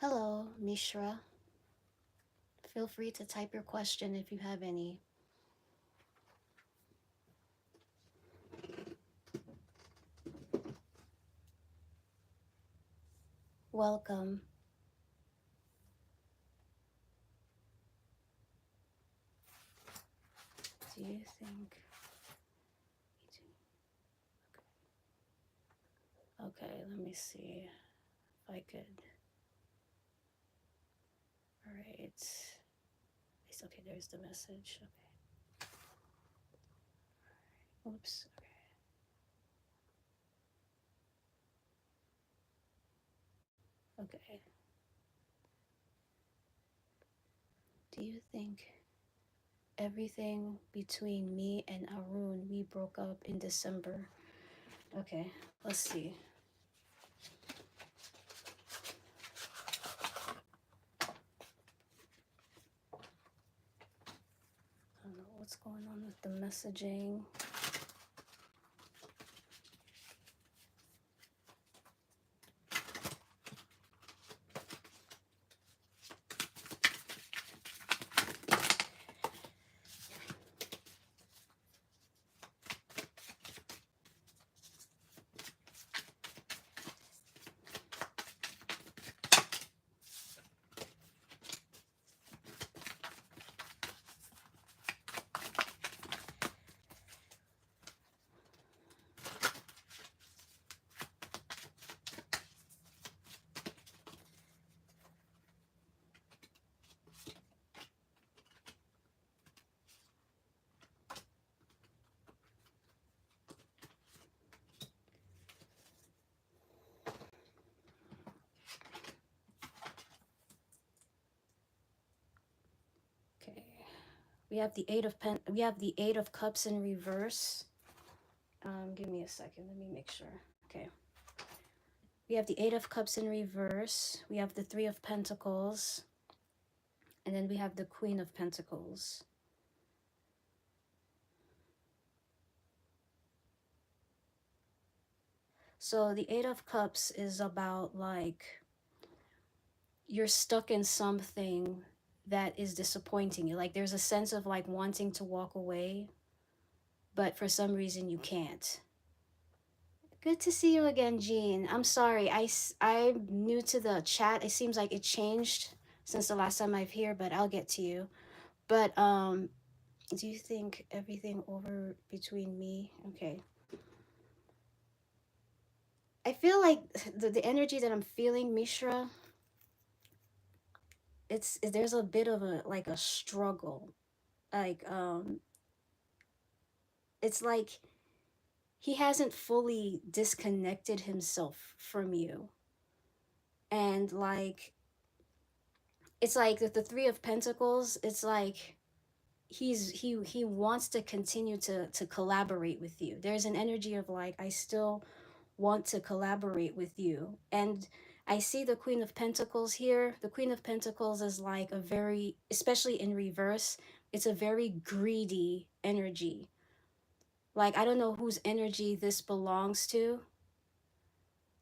Hello, Mishra. Feel free to type your question if you have any. Welcome. Do you think? Okay, let me see if I could. All right. It's okay, there's the message. Okay. Oops. Okay. Do you think everything between me and Arun, we broke up in December? Okay, let's see. I don't know what's going on with the messaging. Okay. We have the Eight of Cups in reverse. Give me a second. Let me make sure. Okay. We have the Eight of Cups in reverse. We have the Three of Pentacles. And then we have the Queen of Pentacles. So the Eight of Cups is about like you're stuck in something that is disappointing you. Like there's a sense of like wanting to walk away, but for some reason you can't. Good to see you again, Jean. I'm sorry. I'm new to the chat. It seems like it changed since the last time I've here, but I'll get to you. But do you think everything over between me? Okay. I feel like the energy that I'm feeling, Mishra, there's a bit of a like a struggle. Like it's like he hasn't fully disconnected himself from you. And like it's like the Three of Pentacles, it's like he wants to continue to collaborate with you. There's an energy of like I still want to collaborate with you. And I see the Queen of Pentacles here. The Queen of Pentacles is like a very, especially in reverse, it's a very greedy energy. Like I don't know whose energy this belongs to,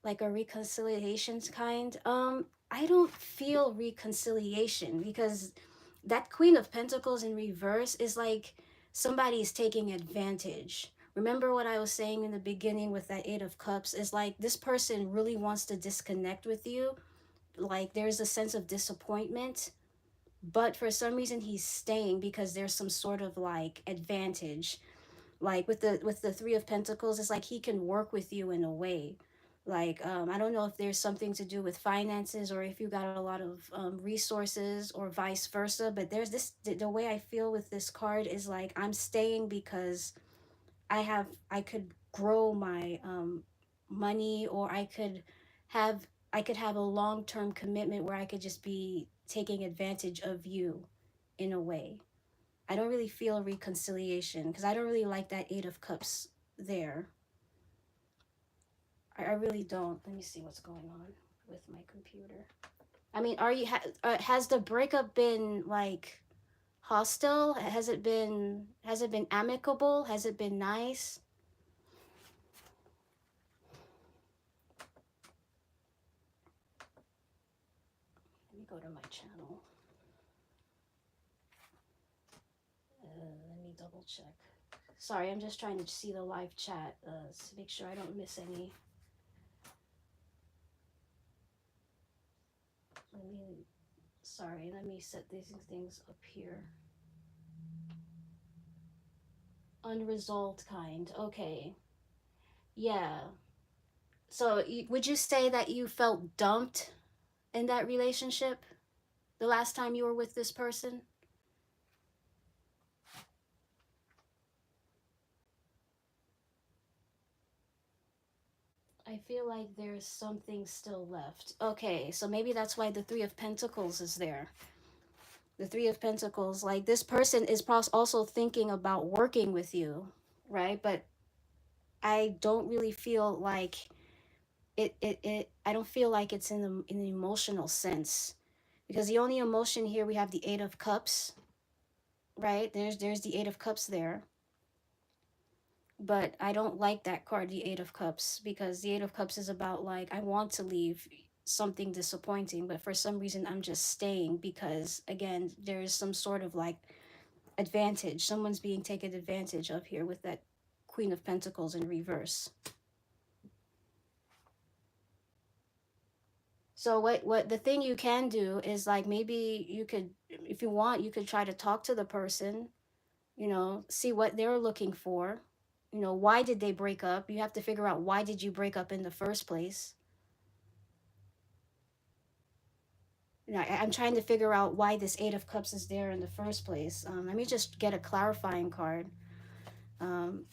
like a reconciliation kind. I don't feel reconciliation because that Queen of Pentacles in reverse is like somebody's taking advantage. Remember what I was saying in the beginning with that Eight of Cups is like this person really wants to disconnect with you. Like there's a sense of disappointment, but for some reason he's staying because there's some sort of like advantage. Like with the Three of Pentacles, it's like he can work with you in a way. Like I don't know if there's something to do with finances or if you got a lot of resources or vice versa, but there's this the way I feel with this card is like I'm staying because I could grow my money, or I could have a long-term commitment where I could just be taking advantage of you in a way. I don't really feel reconciliation because I don't really like that Eight of Cups there. I really don't. Let me see what's going on with my computer. I mean, has the breakup been like hostile? Has it been amicable? Has it been nice? go to my channel. Let me double check. Sorry, I'm just trying to see the live chat to make sure I don't miss any. Let me set these things up here. Unresolved kind. Okay. Yeah. So would you say that you felt dumped in that relationship the last time you were with this person? I feel like there's something still left. Okay, so maybe that's why the Three of Pentacles is there. The Three of Pentacles, like this person is also thinking about working with you, right? But I don't really feel like I don't feel like it's in the emotional sense, because the only emotion here, we have the Eight of Cups, right? There's the Eight of Cups there. But I don't like that card, the Eight of Cups, because the Eight of Cups is about like, I want to leave something disappointing, but for some reason I'm just staying because, again, there is some sort of like advantage. Someone's being taken advantage of here with that Queen of Pentacles in reverse. So what the thing you can do is like, maybe you could, if you want, you could try to talk to the person, you know, see what they're looking for. You know, why did they break up? You have to figure out, why did you break up in the first place? You know, I'm trying to figure out why this Eight of Cups is there in the first place. Let me just get a clarifying card. Um,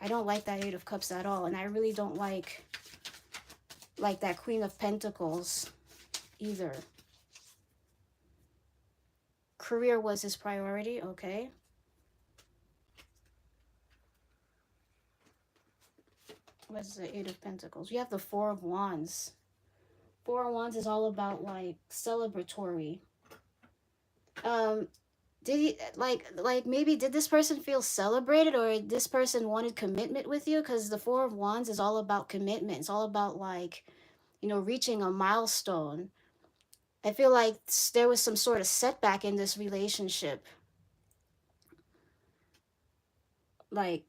I don't like that Eight of Cups at all, and I really don't like that Queen of Pentacles either. Career was his priority, okay. What's the Eight of Pentacles? You have the Four of Wands. Four of Wands is all about like celebratory. Did he like maybe did this person feel celebrated, or this person wanted commitment with you? Because the Four of Wands is all about commitment. It's all about like, you know, reaching a milestone. I feel like there was some sort of setback in this relationship. Like,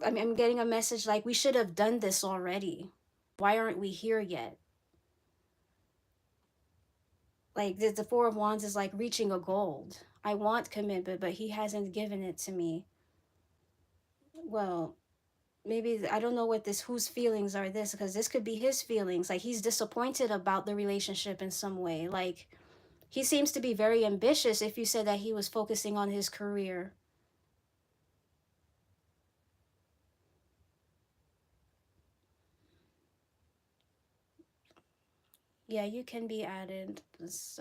I mean, I'm getting a message like, we should have done this already. Why aren't we here yet? Like the Four of Wands is like reaching a goal. I want commitment, but he hasn't given it to me. Well, maybe I don't know what this, whose feelings are this, because this could be his feelings. Like he's disappointed about the relationship in some way. Like he seems to be very ambitious if you said that he was focusing on his career. Yeah, you can be added. This,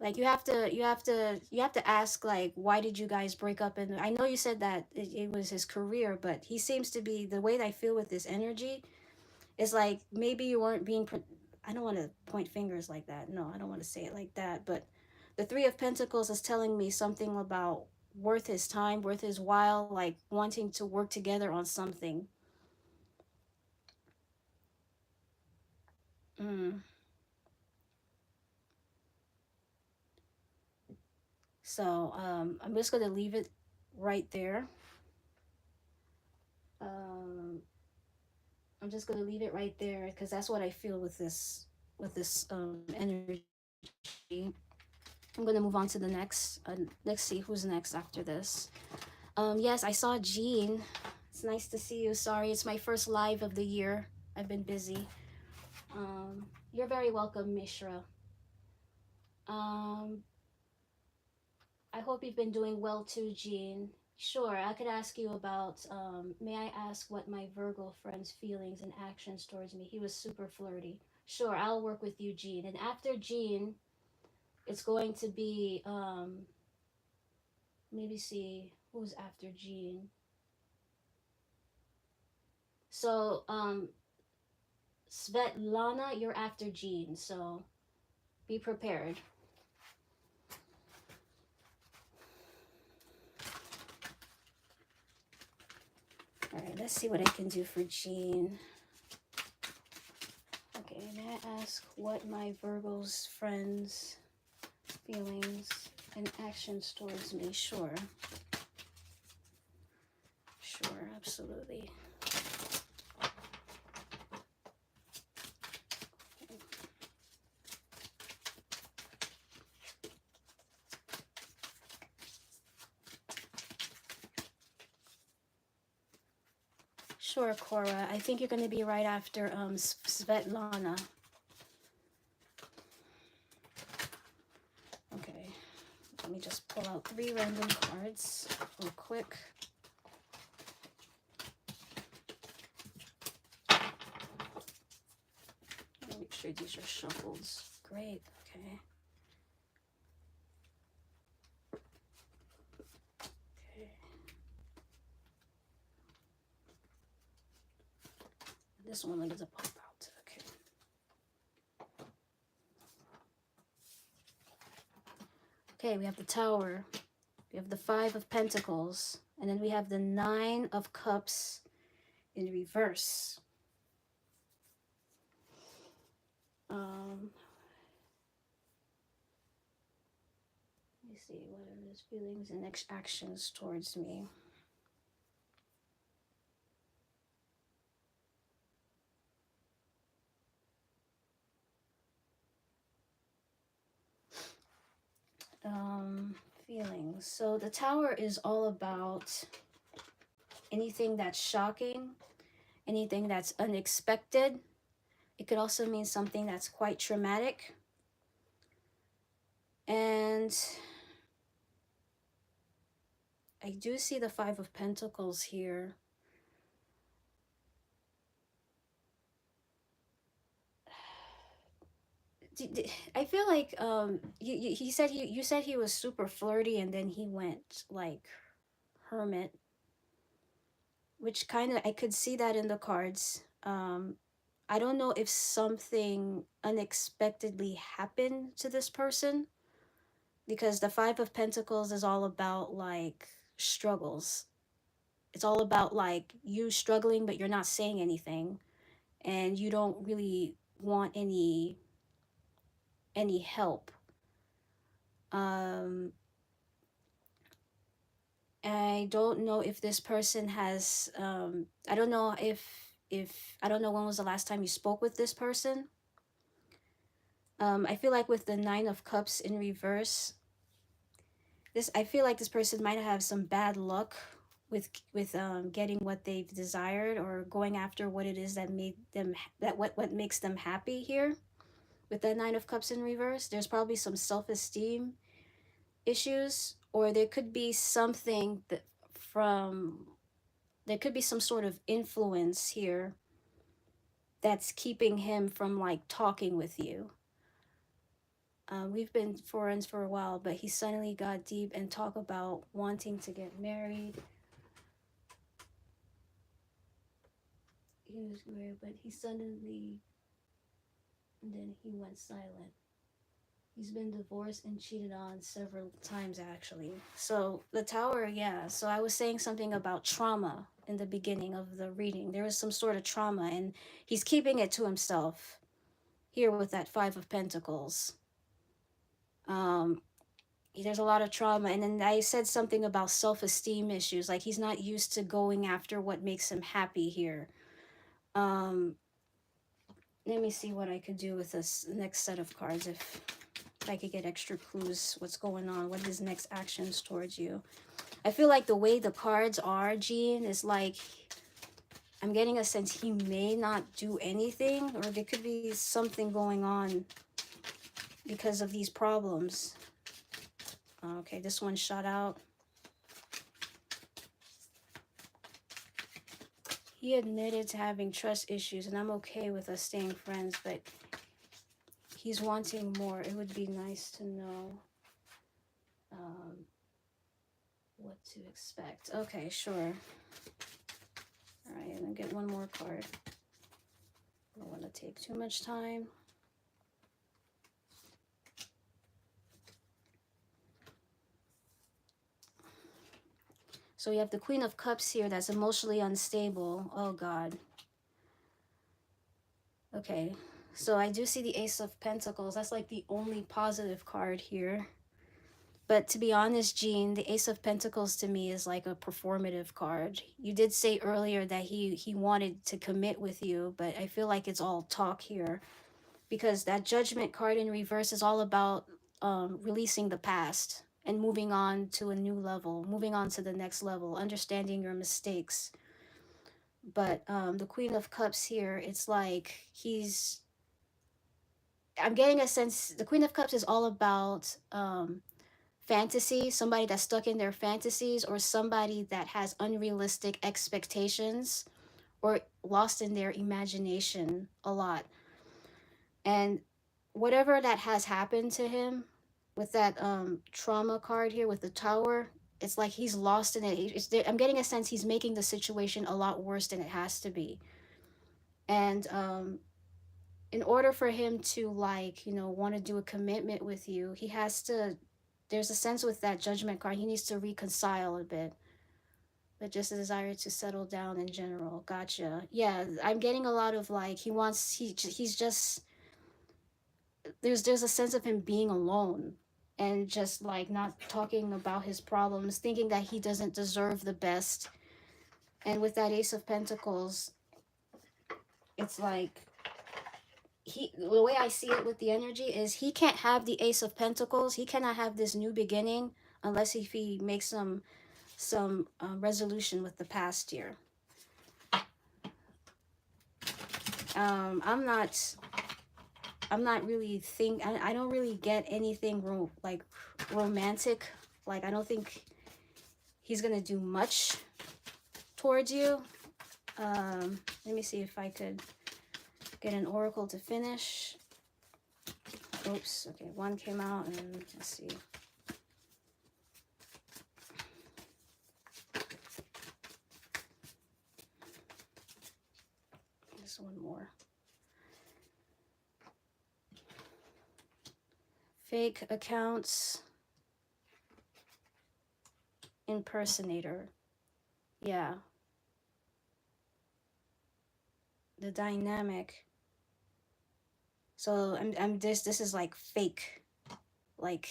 like you have to ask, like, why did you guys break up? And I know you said that it was his career, but he seems to be, the way that I feel with this energy is like, maybe you weren't being I don't want to point fingers like that. No, I don't want to say it like that. But the Three of Pentacles is telling me something about worth his time, worth his while, like wanting to work together on something. Mm. So I'm just going to leave it right there. Um, I'm just going to leave it right there because that's what I feel with this energy. I'm going to move on to the next. Let's see who's next after this. Yes, I saw Jean. It's nice to see you. Sorry, it's my first live of the year. I've been busy. You're very welcome, Mishra. I hope you've been doing well too, Jean. Sure, I could ask you about, may I ask what my Virgo friend's feelings and actions towards me? He was super flirty. Sure, I'll work with you, Jean. And after Jean, it's going to be, maybe see who's after Jean. So, Svetlana, you're after Jean, so be prepared. All right, let's see what I can do for Jean. Okay, may I ask what my Virgo's friends' feelings and actions towards me? Sure. Sure, absolutely. Sure, Cora. I think you're going to be right after Svetlana. Okay. Let me just pull out 3 random cards real quick. Make sure these are shuffled. Great. Okay. Okay. This one doesn't pop out. Okay. Okay, we have the Tower. We have the 5 of Pentacles. And then we have the 9 of Cups in reverse. Let me see, what are his feelings and next actions towards me? Feelings. So the Tower is all about anything that's shocking, anything that's unexpected. It could also mean something that's quite traumatic. And I do see the 5 of Pentacles here. I feel like you said you said he was super flirty and then he went like hermit, which kind of I could see that in the cards. I don't know if something unexpectedly happened to this person, because the 5 of Pentacles is all about like struggles. It's all about like you struggling but you're not saying anything, and you don't really want any help. I don't know if this person has I don't know if I don't know when was the last time you spoke with this person. I feel like with the 9 of Cups in reverse, I feel like this person might have some bad luck with getting what they've desired, or going after what it is that made them what makes them happy here. With that 9 of Cups in reverse, there's probably some self-esteem issues, or there could be something that there could be some sort of influence here that's keeping him from like talking with you. We've been friends for a while, but he suddenly got deep and talked about wanting to get married. He was weird, but he suddenly, and then he went silent. He's been divorced and cheated on several times, actually. So the Tower, yeah. So I was saying something about trauma in the beginning of the reading. There was some sort of trauma, and he's keeping it to himself here with that 5 of Pentacles. There's a lot of trauma. And then I said something about self-esteem issues. Like he's not used to going after what makes him happy here. Let me see what I could do with this next set of cards. If I could get extra clues, what's going on, what his next actions towards you. I feel like the way the cards are, Jean, is like, I'm getting a sense he may not do anything, or there could be something going on because of these problems. Okay, this one shot out. He admitted to having trust issues, and I'm okay with us staying friends, but he's wanting more. It would be nice to know what to expect. Okay, sure. All right, I'm gonna get one more card. I don't want to take too much time. So we have the Queen of Cups here that's emotionally unstable. Oh, God. Okay. So I do see the Ace of Pentacles. That's like the only positive card here. But to be honest, Jean, the Ace of Pentacles to me is like a performative card. You did say earlier that he wanted to commit with you, but I feel like it's all talk here, because that Judgment card in reverse is all about releasing the past and moving on to a new level, moving on to the next level, understanding your mistakes. But the Queen of Cups here, it's like I'm getting a sense the Queen of Cups is all about fantasy, somebody that's stuck in their fantasies, or somebody that has unrealistic expectations or lost in their imagination a lot. And whatever that has happened to him with that trauma card here with the tower, it's like he's lost in it. I'm getting a sense he's making the situation a lot worse than it has to be. And in order for him to, like, want to do a commitment with you, he has to, there's a sense with that Judgment card, he needs to reconcile a bit, but just a desire to settle down in general. Gotcha. Yeah, I'm getting a lot of like he's just, there's a sense of him being alone and just like not talking about his problems, thinking that he doesn't deserve the best. And with that Ace of Pentacles, it's like the way I see it with the energy is he can't have the Ace of Pentacles. He cannot have this new beginning unless if he makes some resolution with the past year. I'm not really I don't really get anything like romantic. Like, I don't think he's gonna do much towards you. Let me see if I could get an oracle to finish. Oops, okay, one came out, and let's see. Just one more. Fake accounts. Impersonator. Yeah. The dynamic. So this is like fake. Like,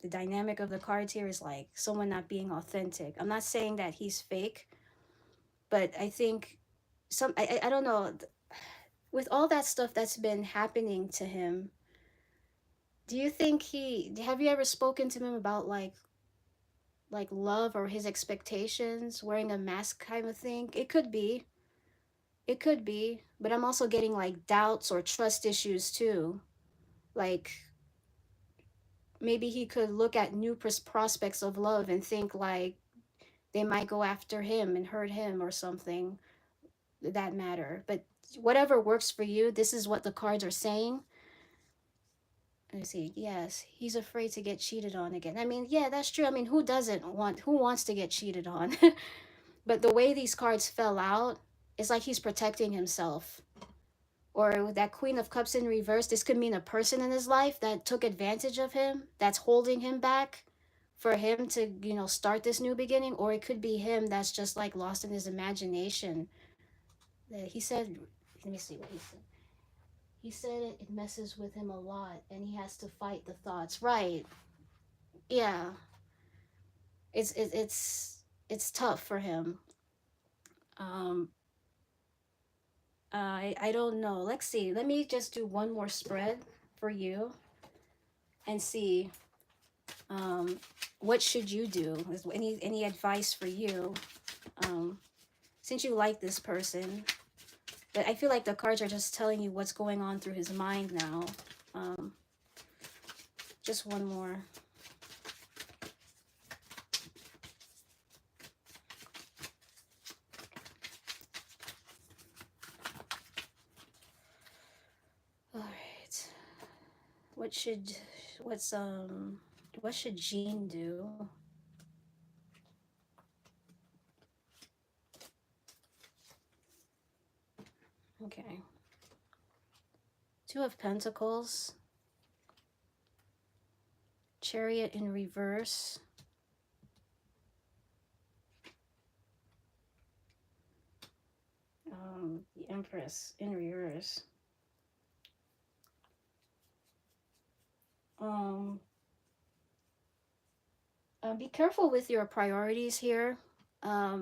the dynamic of the cards here is like someone not being authentic. I'm not saying that he's fake, but I think I don't know, with all that stuff that's been happening to him, do you think have you ever spoken to him about like love or his expectations, wearing a mask kind of thing? It could be, but I'm also getting like doubts or trust issues too. Like, maybe he could look at new prospects of love and think like they might go after him and hurt him or something that matter. But whatever works for you, this is what the cards are saying. Let's see. Yes, he's afraid to get cheated on again. I mean, yeah, that's true. I mean, who wants to get cheated on? But the way these cards fell out, it's like he's protecting himself. Or with that Queen of Cups in reverse, this could mean a person in his life that took advantage of him, that's holding him back for him to, start this new beginning. Or it could be him that's just like lost in his imagination. He said, let me see what he said. He said it messes with him a lot and he has to fight the thoughts. Right. Yeah. It's tough for him. Um I don't know. Let's see. Let me just do one more spread for you and see what should you do? Is any advice for you? Since you like this person, but I feel like the cards are just telling you what's going on through his mind now. Just one more. All right. What should Jean do? Okay. Two of Pentacles. Chariot in reverse. The Empress in reverse. Um, be careful with your priorities here.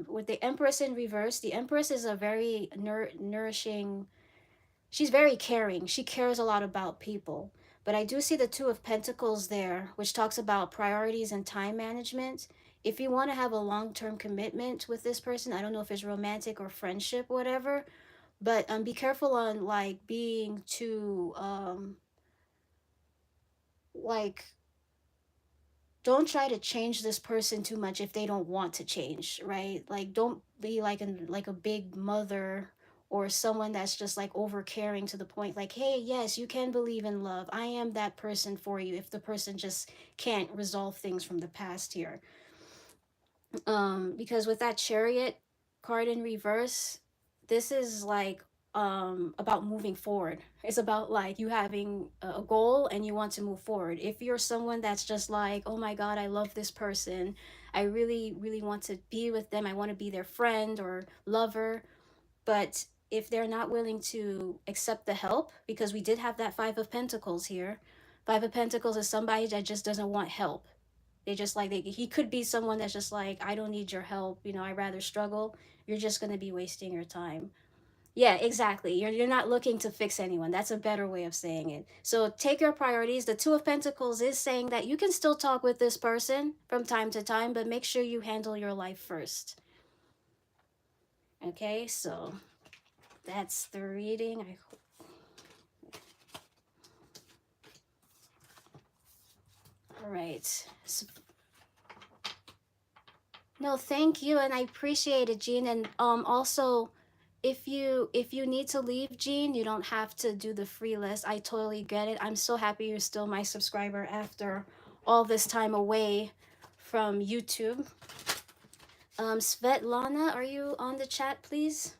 With the Empress in reverse, the Empress is a very nourishing, she's very caring. She cares a lot about people. But I do see the Two of Pentacles there, which talks about priorities and time management. If you want to have a long term commitment with this person, I don't know if it's romantic or friendship, whatever, but be careful on like being too, like, don't try to change this person too much if they don't want to change, right? Like don't be like a big mother or someone that's just like over caring to the point like, hey, yes, you can believe in love, I am that person for you, if the person just can't resolve things from the past here. Because with that Chariot card in reverse, this is like about moving forward. It's about like you having a goal and you want to move forward. If you're someone that's just like, oh my god, I love this person, I really really want to be with them, I want to be their friend or lover, but if they're not willing to accept the help, because we did have that Five of Pentacles here. Five of Pentacles is somebody that just doesn't want help. They just like he could be someone that's just like, I don't need your help, you know, I rather struggle. You're just going to be wasting your time. Yeah, exactly. You're not looking to fix anyone. That's a better way of saying it. So take your priorities. The Two of Pentacles is saying that you can still talk with this person from time to time, but make sure you handle your life first. Okay, so that's the reading. All right. So, no, thank you, and I appreciate it, Jean. And also, if you need to leave, Jean, you don't have to do the free list. I totally get it. I'm so happy you're still my subscriber after all this time away from YouTube. Svetlana, are you on the chat, please?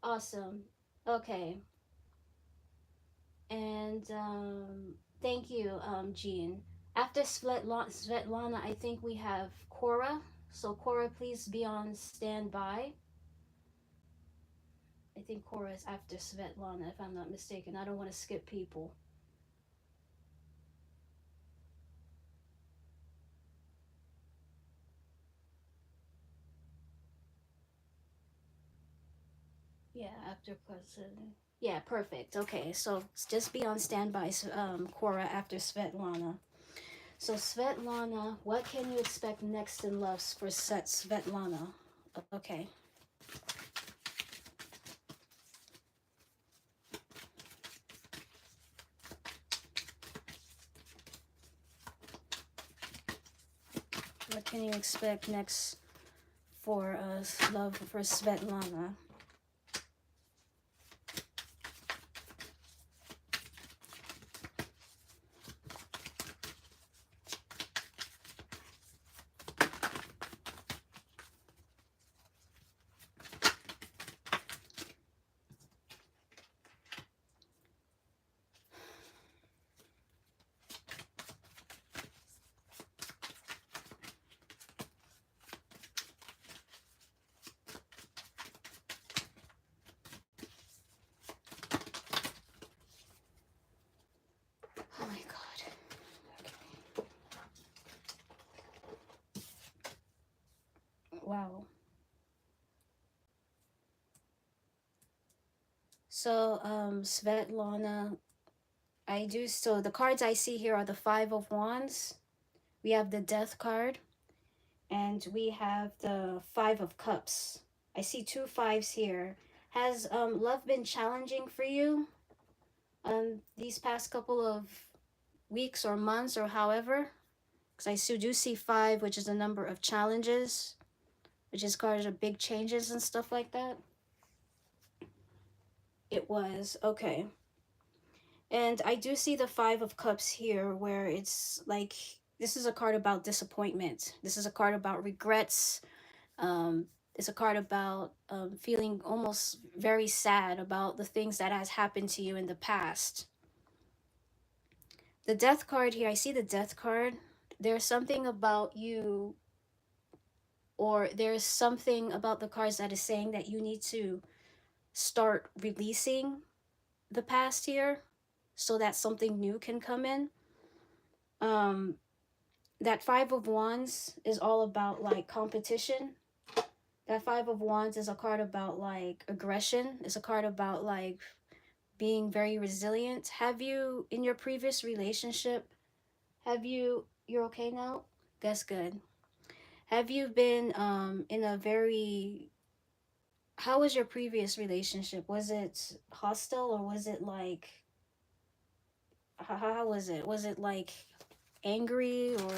Awesome. Okay. And thank you, Jean. After Svetlana, I think we have Cora. So Cora, please be on standby. I think Cora is after Svetlana, if I'm not mistaken. I don't want to skip people. Yeah, after President. Yeah, perfect. Okay, so just be on standby, Cora, after Svetlana. So Svetlana, what can you expect next in love for Svetlana? Okay. What can you expect next for love for Svetlana? Oh my god. Wow. So, Svetlana, so the cards I see here are the Five of Wands. We have the Death card, and we have the Five of Cups. I see two fives here. Has love been challenging for you these past couple of weeks or months or however? Because I do see five, which is the number of challenges, which is cards of big changes and stuff like that. It was okay. And I do see the Five of Cups here, where it's like this is a card about disappointment. This is a card about regrets. Um, it's a card about feeling almost very sad about the things that has happened to you in the past. The Death card here, I see the Death card. There's something about you or there's something about the cards that is saying that you need to start releasing the past here so that something new can come in. um that Five of Wands is all about like competition. That Five of Wands is a card about like aggression. It's a card about like being very resilient. Have you, in your previous relationship, you're okay now? That's good. Have you been in a very, how was your previous relationship? Was it hostile, or was it like, how was it? Was it like angry or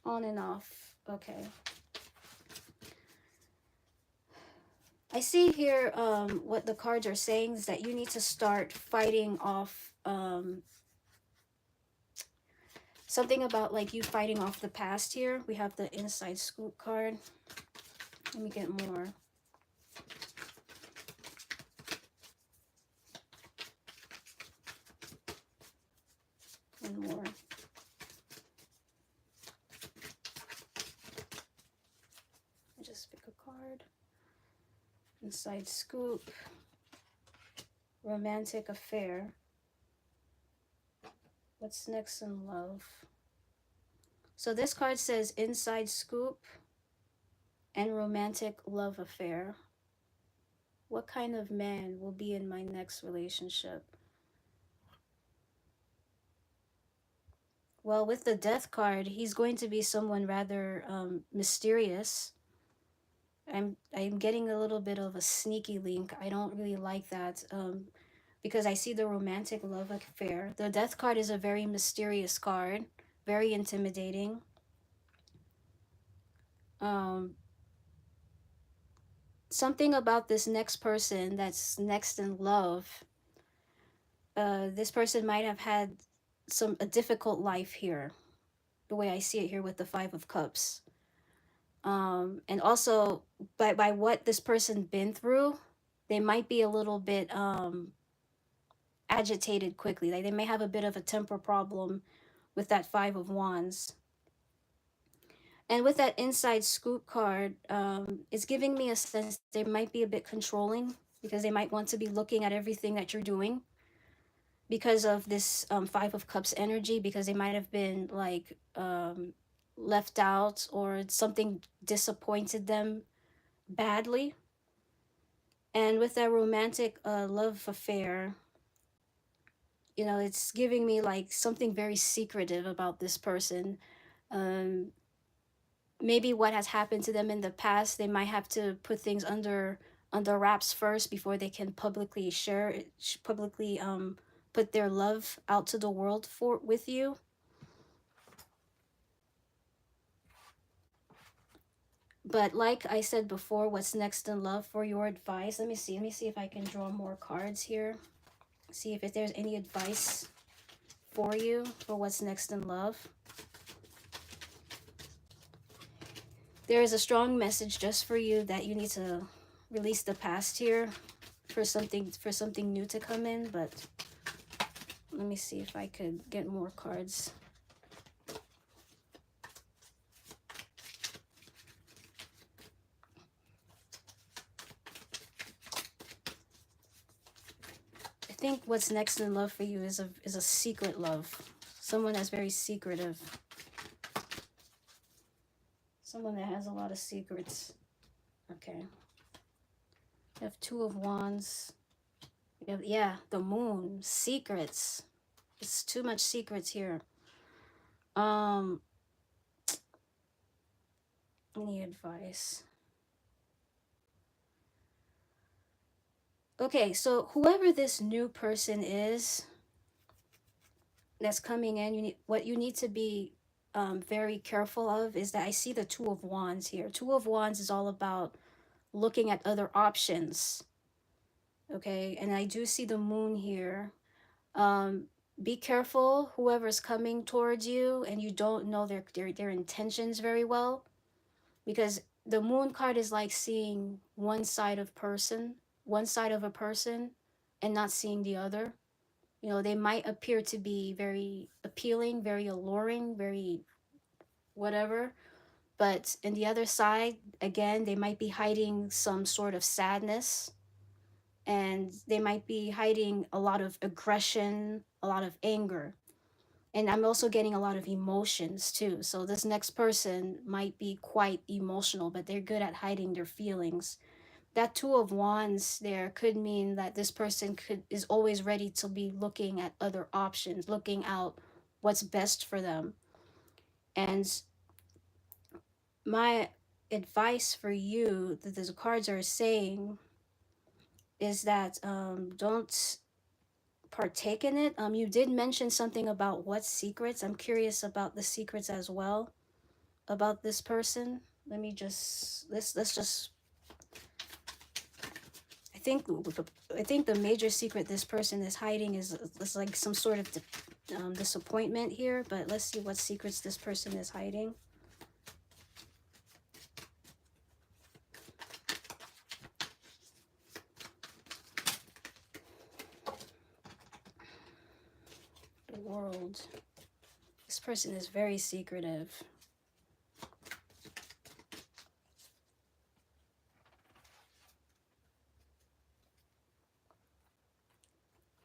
on and off? Okay. I see here what the cards are saying is that you need to start fighting off something about like you fighting off the past here. We have the inside scoop card. Let me get more. And more. Just pick a card. Inside scoop. Romantic affair. What's next in love? So this card says inside scoop and romantic love affair. What kind of man will be in my next relationship? Well, with the death card, he's going to be someone rather mysterious. I'm getting a little bit of a sneaky link. I don't really like that because I see the romantic love affair. The death card is a very mysterious card, very intimidating. Um, Something about this next person that's next in love. This person might have had a difficult life here, the way I see it here with the Five of Cups. And also by what this person been through, they might be a little bit agitated quickly. Like they may have a bit of a temper problem with that Five of Wands. And with that inside scoop card, it's giving me a sense they might be a bit controlling because they might want to be looking at everything that you're doing because of this Five of Cups energy, because they might have been like left out or something disappointed them badly. And with that romantic love affair, you know, it's giving me like something very secretive about this person. Um, Maybe what has happened to them in the past, they might have to put things under wraps first before they can publicly share it, publicly put their love out to the world for with you. But like I said before, what's next in love for your advice? Let me see if I can draw more cards here. See if there's any advice for you for what's next in love. There is a strong message just for you that you need to release the past here for something new to come in. But let me see if I could get more cards. I think what's next in love for you is a secret love. Someone that's very secretive. Someone that has a lot of secrets. Okay. You have Two of Wands. You have, yeah, the Moon. Secrets. It's too much secrets here. Any advice? Okay, so whoever this new person is that's coming in, what you need to be very careful of is that I see the Two of Wands here. Two of Wands is all about looking at other options. Okay, and I do see the Moon here. Be careful whoever's coming towards you and you don't know their intentions very well, because the Moon card is like seeing one side of a person and not seeing the other. You know, they might appear to be very appealing, very alluring, very whatever. But in the other side, again, they might be hiding some sort of sadness, and they might be hiding a lot of aggression, a lot of anger. And I'm also getting a lot of emotions too. So this next person might be quite emotional, but they're good at hiding their feelings. That two of wands there could mean that this person could is always ready to be looking at other options, looking out what's best for them. And my advice for you that the cards are saying is that don't partake in it. You did mention something about what secrets. I'm curious about the secrets as well about this person. Let me just let's just I think I think the major secret this person is hiding is like some sort of disappointment here. But let's see what secrets this person is hiding. The world. This person is very secretive.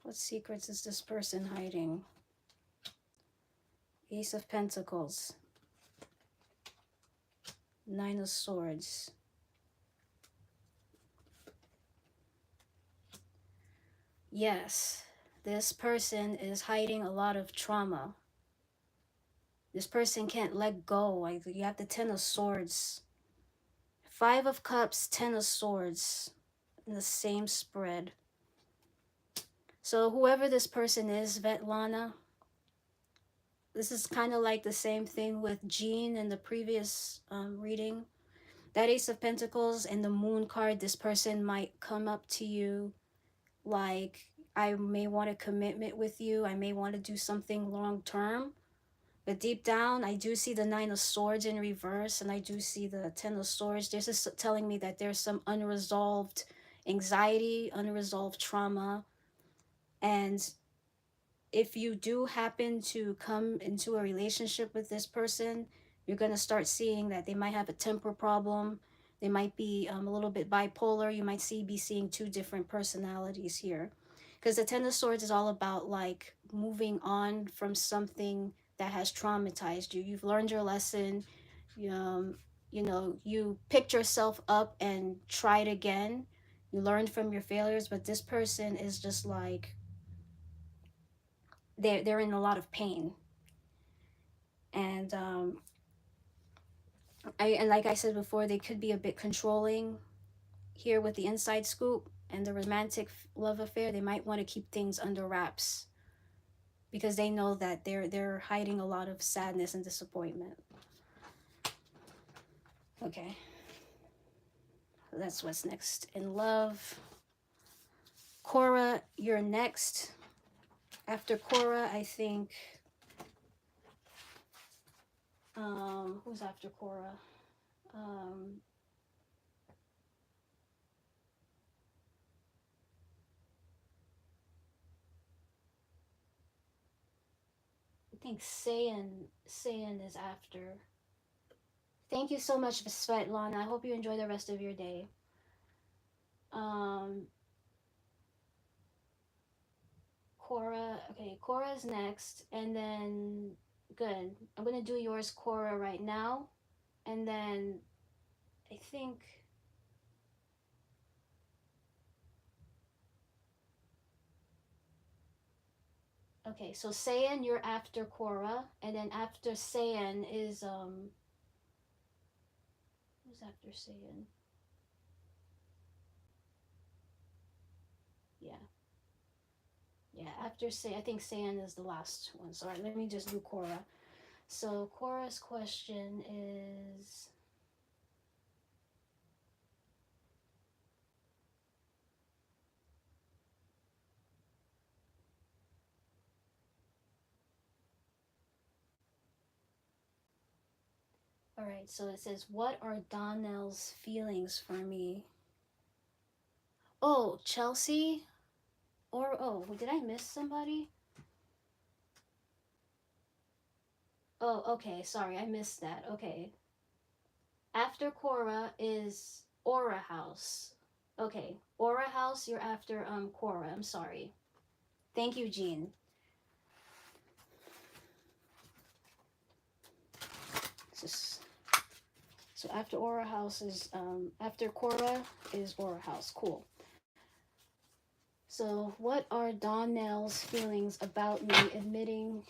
What secrets is this person hiding? Ace of Pentacles. Nine of Swords. Yes, this person is hiding a lot of trauma. This person can't let go. Like you have the Ten of Swords. Five of Cups, Ten of Swords in the same spread. So whoever this person is, Svetlana, this is kind of like the same thing with Jean in the previous reading. That Ace of Pentacles and the Moon card, this person might come up to you like, I may want a commitment with you. I may want to do something long term. But deep down, I do see the Nine of Swords in reverse, and I do see the Ten of Swords. This is telling me that there's some unresolved anxiety, unresolved trauma. And if you do happen to come into a relationship with this person, you're going to start seeing that they might have a temper problem. They might be a little bit bipolar. You might be seeing two different personalities here. Because the Ten of Swords is all about like moving on from something that has traumatized you. You've learned your lesson. Um, you know, you picked yourself up and tried again. You learned from your failures, but this person is just like they're in a lot of pain. And and like I said before, they could be a bit controlling here with the inside scoop and the romantic love affair. They might want to keep things under wraps because they know that they're hiding a lot of sadness and disappointment. Okay, that's what's next in love. Cora, you're next. After Cora, I think who's after Cora? um I think Sayan is after. Thank you so much, Svetlana. I hope you enjoy the rest of your day. Um, Cora. Okay, Cora's next, and then good. I'm gonna do yours, Cora, right now, and then I think. Okay, so Sayan, you're after Cora, and then after Sayan is who's after Sayan? Yeah, yeah. After Say, I think Sayan is the last one. So all right, let me just do Cora. So Cora's question is. All right, so it says, what are Donnell's feelings for me? Oh, Chelsea? Or, oh, did I miss somebody? Oh, okay, sorry, I missed that. Okay. After Cora is Aura House. Okay, Aura House, you're after Cora. I'm sorry. Thank you, Jean. Just, so after Aura House is after Cora is Aura House. Cool. So what are Donnell's feelings about me admitting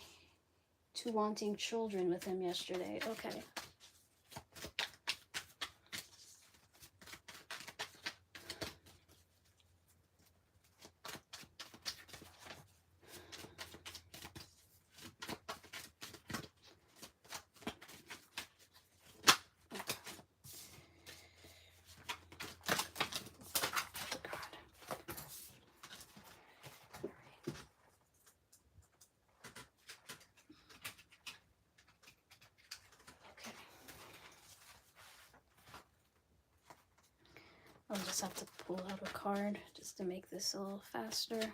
to wanting children with him yesterday? Okay. I'll just have to pull out a card just to make this a little faster. Alright.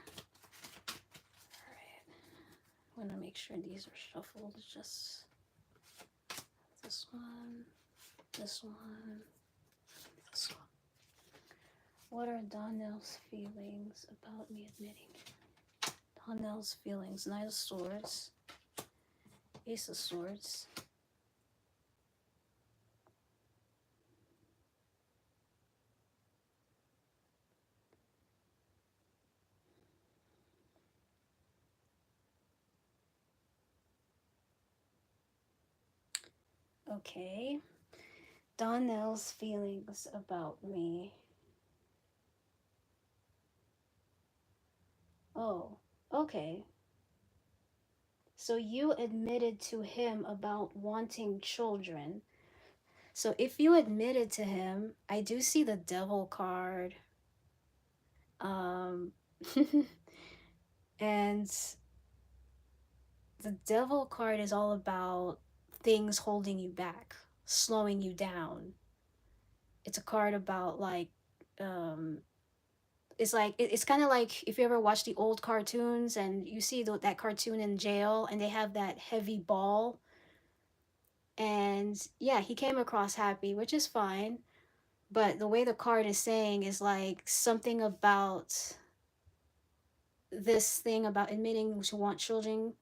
I want to make sure these are shuffled. Just this one, this one, this one. What are Donnell's feelings about me admitting? Donnell's feelings. Knight of Swords. Ace of Swords. Okay. Donnell's feelings about me. Oh, okay. So you admitted to him about wanting children. So if you admitted to him, I do see the Devil card. Um and the Devil card is all about things holding you back, slowing you down. It's a card about like um it's like it's kind of like if you ever watch the old cartoons and you see that cartoon in jail and they have that heavy ball, and yeah, he came across happy, which is fine, but the way the card is saying is like something about this thing about admitting to want children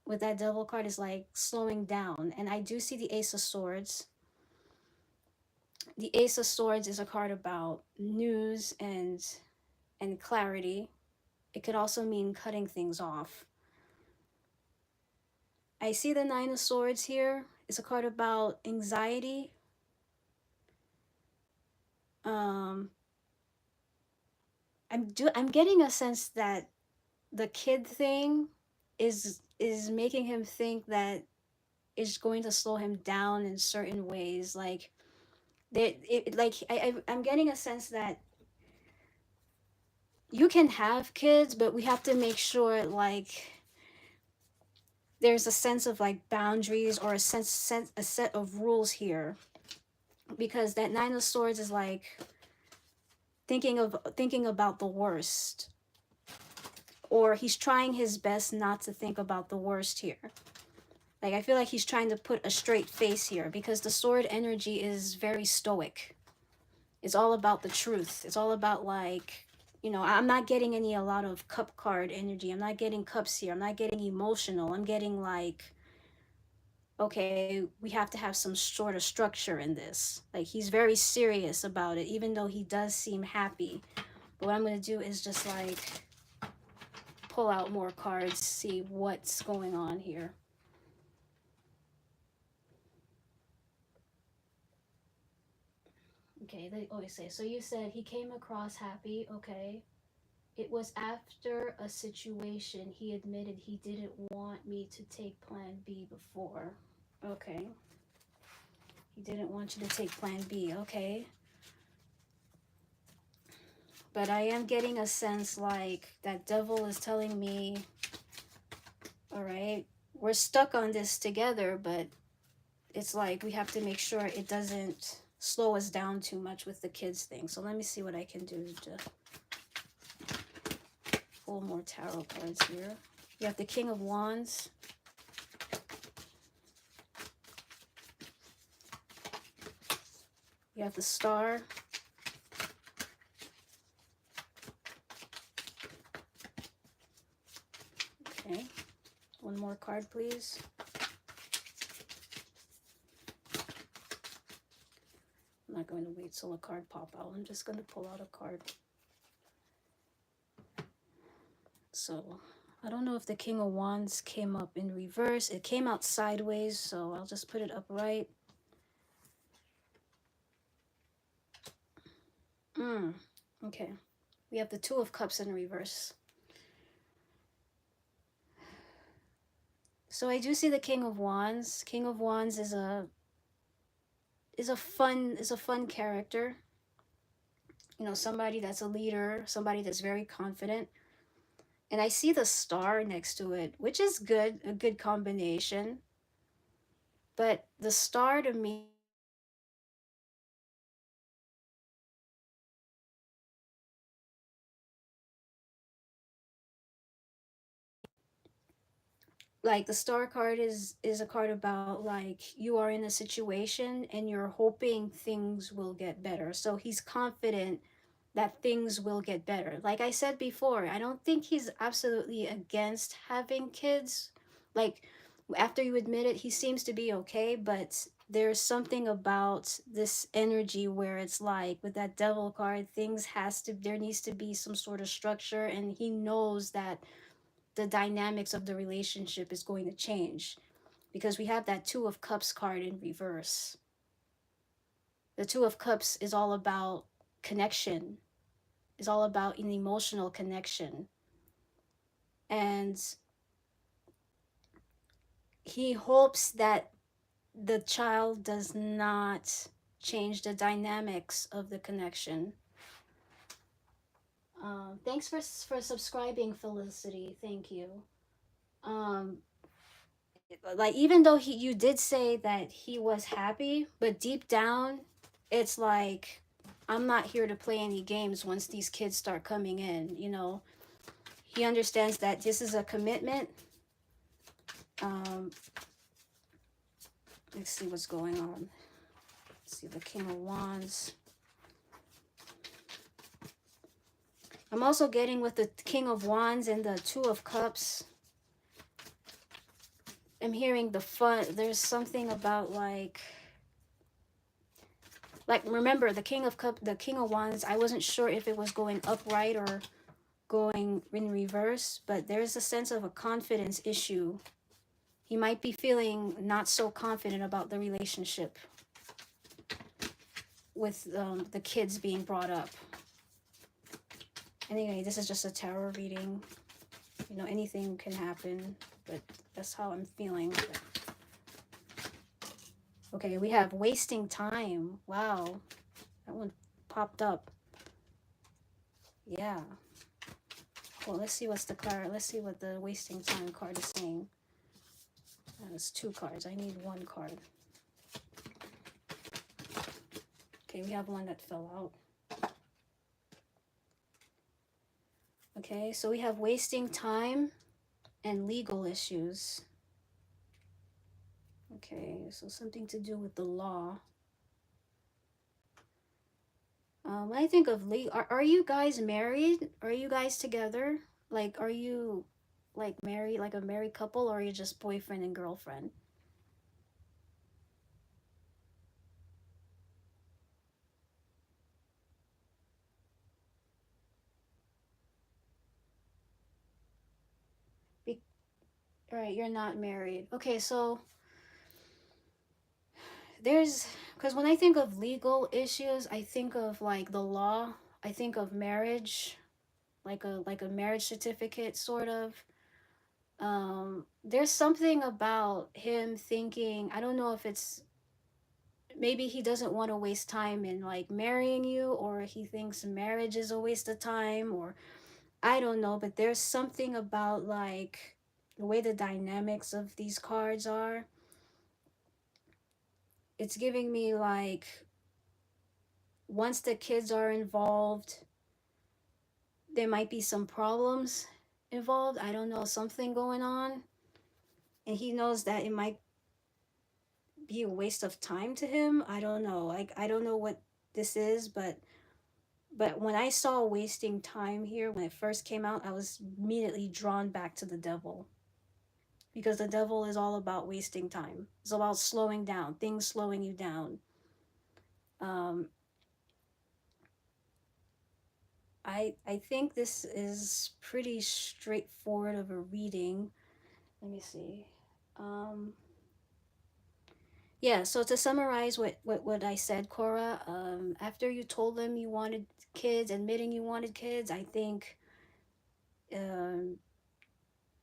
with that Devil card is like slowing down. And I do see the Ace of Swords. The Ace of Swords is a card about news and clarity. It could also mean cutting things off. I see the Nine of Swords here. It's a card about anxiety. Um, I'm getting a sense that the kid thing is making him think that it's going to slow him down in certain ways. Like I'm getting a sense that you can have kids, but we have to make sure like there's a sense of like boundaries or a set of rules here, because that Nine of Swords is like thinking about the worst, or he's trying his best not to think about the worst here. Like I feel like he's trying to put a straight face here because the sword energy is very stoic. It's all about the truth. It's all about like, you know, I'm not getting a lot of cup card energy. I'm not getting cups here. I'm not getting emotional. I'm getting like, okay, we have to have some sort of structure in this. Like he's very serious about it, even though he does seem happy. But what I'm going to do is just like pull out more cards, see what's going on here. Okay, they always say, so you said he came across happy, okay. It was after a situation he admitted he didn't want me to take plan B before. Okay. He didn't want you to take plan B, okay. But I am getting a sense like that Devil is telling me, all right, we're stuck on this together, but it's like we have to make sure it doesn't slow us down too much with the kids thing. So let me see what I can do to pull more tarot cards here. You have the King of Wands. You have the Star. Okay. One more card, please. I'm not going to wait till a card pop out. I'm just going to pull out a card. So, I don't know if the King of Wands came up in reverse. It came out sideways, so I'll just put it upright. Okay. We have the Two of Cups in reverse. So I do see the King of Wands. King of Wands is a fun character. You know, somebody that's a leader, somebody that's very confident. And I see the Star next to it, which is good, a good combination. But the Star to me, like the Star card is a card about like you are in a situation and you're hoping things will get better. So he's confident that things will get better. Like I said before, I don't think he's absolutely against having kids. Like after you admit it, he seems to be okay, but there's something about this energy where it's like with that Devil card, there needs to be some sort of structure, and he knows that the dynamics of the relationship is going to change because we have that Two of Cups card in reverse. The Two of Cups is all about connection, is all about an emotional connection. And he hopes that the child does not change the dynamics of the connection. Thanks for subscribing, Felicity. Thank you. Um, like even though you did say that he was happy, but deep down, it's like I'm not here to play any games once these kids start coming in. You know, he understands that this is a commitment. Um, let's see what's going on. Let's see the King of Wands. I'm also getting with the King of Wands and the Two of Cups. I'm hearing the fun. There's something about like remember the King of Wands. I wasn't sure if it was going upright or going in reverse, but there's a sense of a confidence issue. He might be feeling not so confident about the relationship with the kids being brought up. Anyway, this is just a tarot reading. You know, anything can happen, but that's how I'm feeling. Okay, we have wasting time. Wow, that one popped up. Yeah. Well, let's see what's the card. Let's see what the wasting time card is saying. That's two cards. I need one card. Okay, we have one that fell out. Okay, so we have wasting time and legal issues. Okay, so something to do with the law. When I think of are you guys married? Are you guys together? Like, are you like married, like a married couple, or are you just boyfriend and girlfriend? Be- all right, you're not married. Okay, so there's because when I think of legal issues, I think of like the law. I think of marriage, like a marriage certificate, sort of. There's something about him thinking. I don't know if it's maybe he doesn't want to waste time in like marrying you, or he thinks marriage is a waste of time, or I don't know, but there's something about like the way the dynamics of these cards are. It's giving me like once the kids are involved, there might be some problems. involved. I don't know, something going on. And he knows that it might be a waste of time to him. I don't know. Like, I don't know what this is, but when I saw wasting time here when it first came out, I was immediately drawn back to the devil, because the devil is all about wasting time. It's about slowing down, things slowing you down. Um, I think this is pretty straightforward of a reading. Let me see. Um, yeah. So to summarize what I said, Cora, after you told them you wanted kids, admitting you wanted kids, I think um,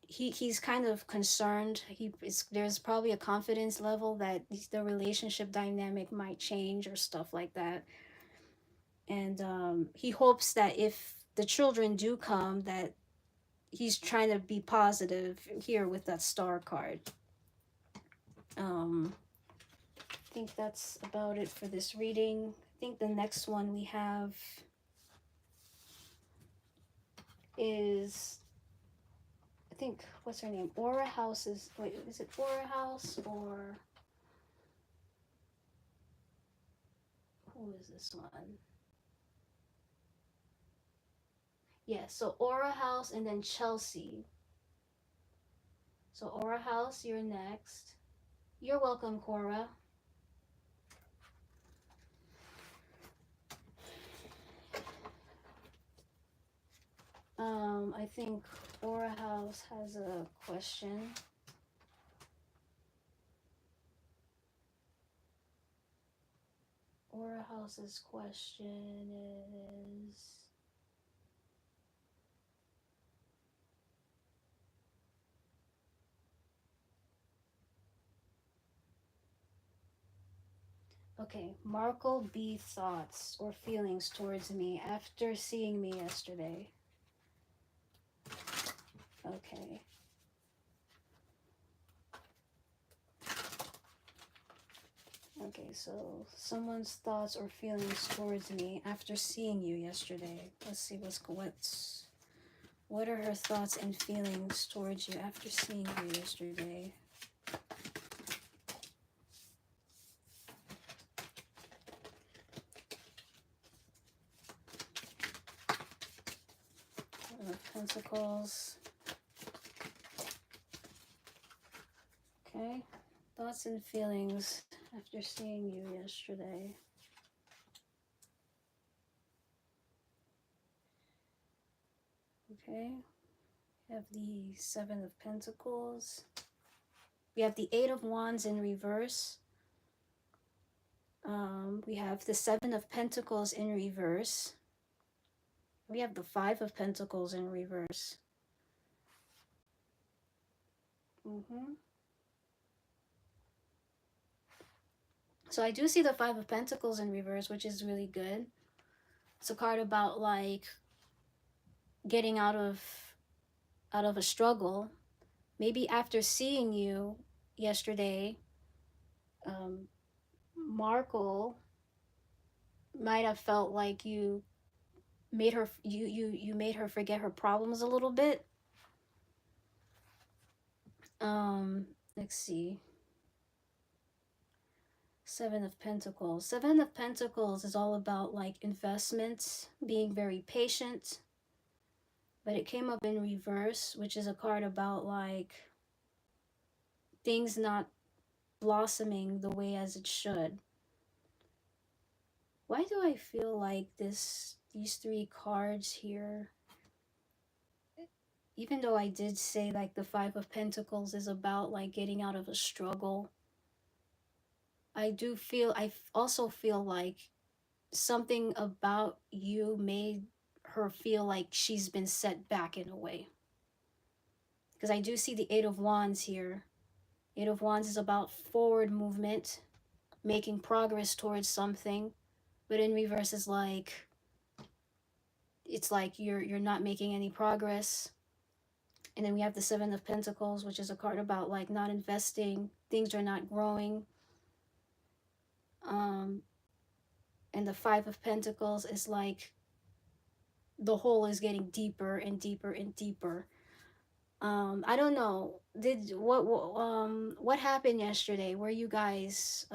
he's kind of concerned. There's probably a confidence level that the relationship dynamic might change or stuff like that, and he hopes that if the children do come, that he's trying to be positive here with that star card. I think that's about it for this reading. I think the next one we have is, I think, what's her name? Aura House is, wait, is it Aura House or who is this one? Yeah, so Aura House and then Chelsea. So Aura House, you're next. You're welcome, Cora. I think Aura House has a question. Aura House's question is, okay, Markle B thoughts or feelings towards me after seeing me yesterday. Okay. Okay, so someone's thoughts or feelings towards me after seeing you yesterday. Let's see what are her thoughts and feelings towards you after seeing you yesterday? Pentacles. Okay. Thoughts and feelings after seeing you yesterday. Okay. We have the Seven of Pentacles. We have the Eight of Wands in reverse. We have the Seven of Pentacles in reverse. We have the Five of Pentacles in reverse. So I do see the Five of Pentacles in reverse, which is really good. It's a card about like getting out of a struggle. Maybe after seeing you yesterday, Markle might have felt like you made her you made her forget her problems a little bit. Let's see. Seven of Pentacles. Seven of Pentacles is all about like investments, being very patient. But it came up in reverse, which is a card about like things not blossoming the way as it should. Why do I feel like these three cards here, even though I did say like the Five of Pentacles is about like getting out of a struggle, I also feel like something about you made her feel like she's been set back in a way. Because I do see the Eight of Wands here. Eight of Wands is about forward movement, making progress towards something, but in reverse is like it's like you're not making any progress. And then we have the Seven of Pentacles, which is a card about like not investing, things are not growing. And the Five of Pentacles is like the hole is getting deeper and deeper and deeper. I don't know. What happened yesterday? Were you guys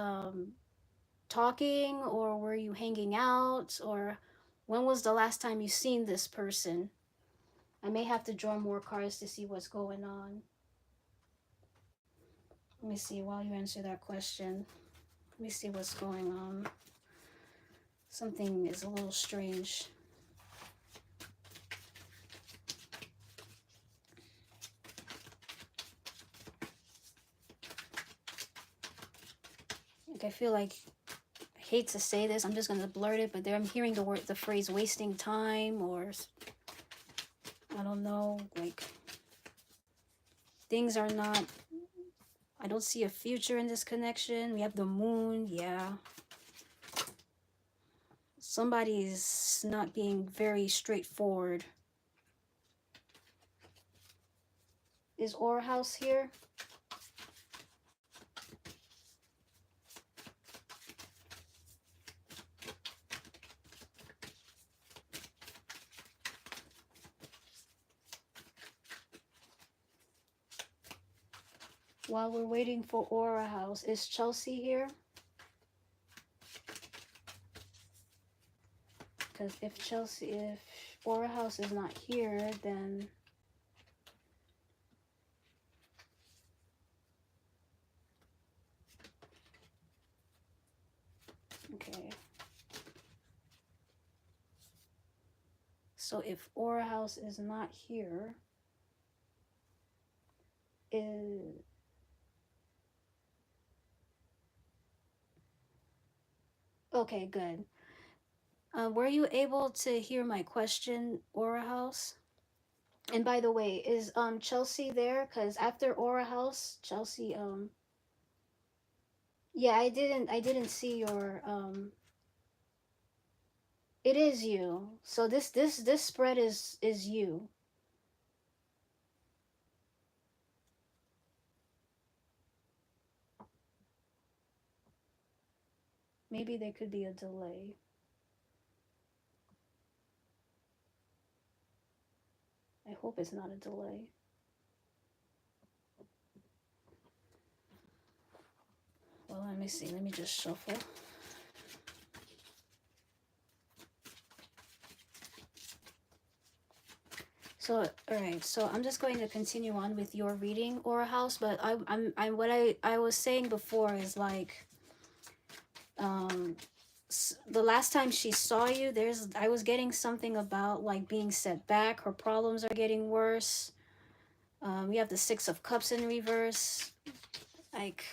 talking, or were you hanging out, or when was the last time you seen this person? I may have to draw more cards to see what's going on. Let me see while you answer that question. Let me see what's going on. Something is a little strange. Like I feel like, I hate to say this, I'm just gonna blurt it, but there I'm hearing the phrase wasting time, or I don't know, like things are not, I don't see a future in this connection. We have the moon, yeah. Somebody's not being very straightforward. Is Aura House here? While we're waiting for Aura House, is Chelsea here? Because if Aura House is not here, then okay. So if Aura House is not here, is okay, good. Were you able to hear my question, Aura House? And by the way, is Chelsea there? Cause after Aura House, Chelsea yeah, I didn't see your it is you. So this spread is you. Maybe there could be a delay. I hope it's not a delay. Well, let me see. Let me just shuffle. So, all right. So I'm just going to continue on with your reading, Aura House. But I'm what I was saying before is like, um, the last time she saw you, I was getting something about like being set back. Her problems are getting worse. We have the Six of Cups in reverse. Like,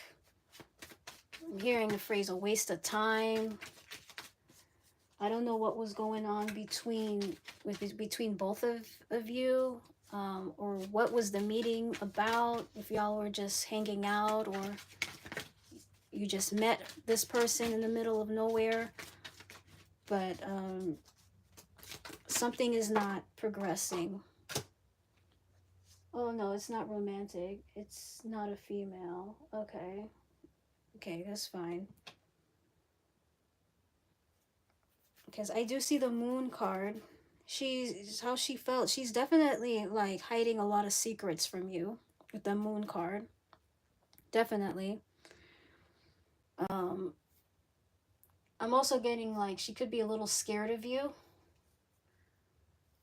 I'm hearing the phrase a waste of time. I don't know what was going on between both of you, or what was the meeting about, if y'all were just hanging out, or you just met this person in the middle of nowhere. But something is not progressing. Oh no, it's not romantic. It's not a female. Okay. Okay, that's fine. Because I do see the moon card. She's how she felt. She's definitely like hiding a lot of secrets from you with the moon card. Definitely. Um, I'm also getting like she could be a little scared of you.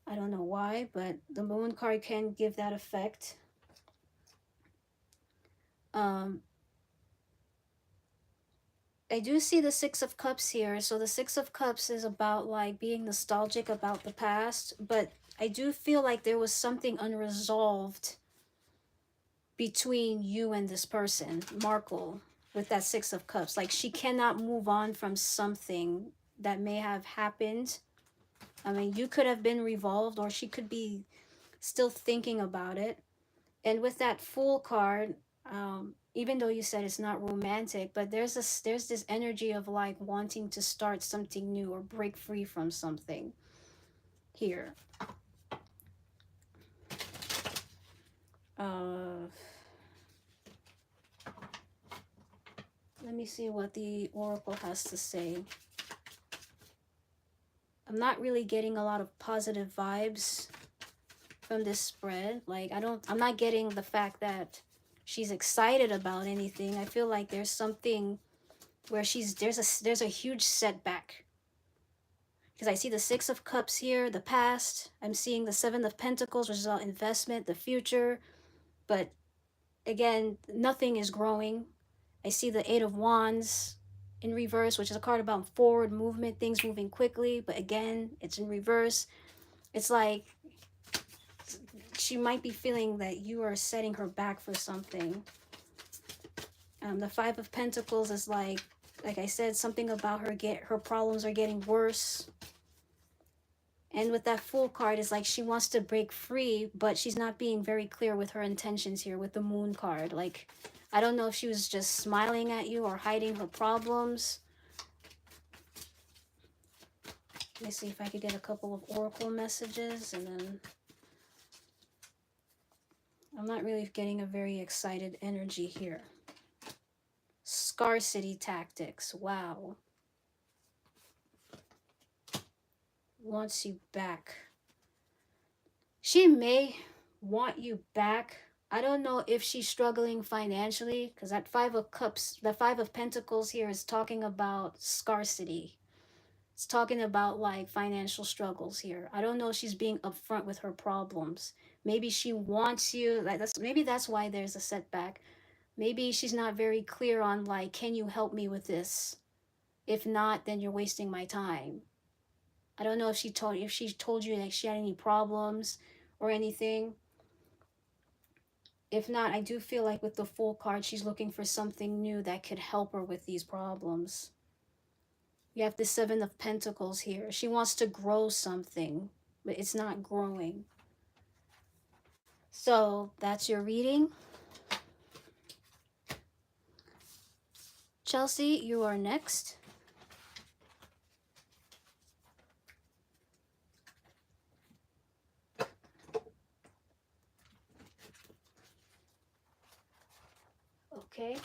I don't know why, but the moon card can give that effect. Um, I do see the Six of Cups here. So the Six of Cups is about like being nostalgic about the past, but I do feel like there was something unresolved between you and this person, Markle, with that Six of Cups. Like she cannot move on from something that may have happened. I mean, you could have been revolved, or she could be still thinking about it. And with that Fool card, even though you said it's not romantic, but there's this energy of like wanting to start something new or break free from something here. Uh, let me see what the Oracle has to say. I'm not really getting a lot of positive vibes from this spread. Like I'm not getting the fact that she's excited about anything. I feel like there's something where there's a huge setback. Because I see the Six of Cups here, the past. I'm seeing the Seven of Pentacles, which is about investment, the future. But again, nothing is growing. I see the Eight of Wands in reverse, which is a card about forward movement, things moving quickly. But again, it's in reverse. It's like she might be feeling that you are setting her back for something. The Five of Pentacles is like I said, something about her problems are getting worse. And with that Fool card is like she wants to break free, but she's not being very clear with her intentions here with the Moon card. Like, I don't know if she was just smiling at you or hiding her problems. Let me see if I could get a couple of oracle messages, and then I'm not really getting a very excited energy here. Scarcity tactics. Wow. Wants you back. She may want you back. I don't know if she's struggling financially, because that Five of Cups, the Five of Pentacles here is talking about scarcity. It's talking about like financial struggles here. I don't know if she's being upfront with her problems. Maybe she wants you, like maybe that's why there's a setback. Maybe she's not very clear on like, can you help me with this? If not, then you're wasting my time. I don't know if she told you like she had any problems or anything. If not, I do feel like with the Fool card, she's looking for something new that could help her with these problems. You have the Seven of Pentacles here. She wants to grow something, but it's not growing. So that's your reading. Chelsea, you are next. Okay.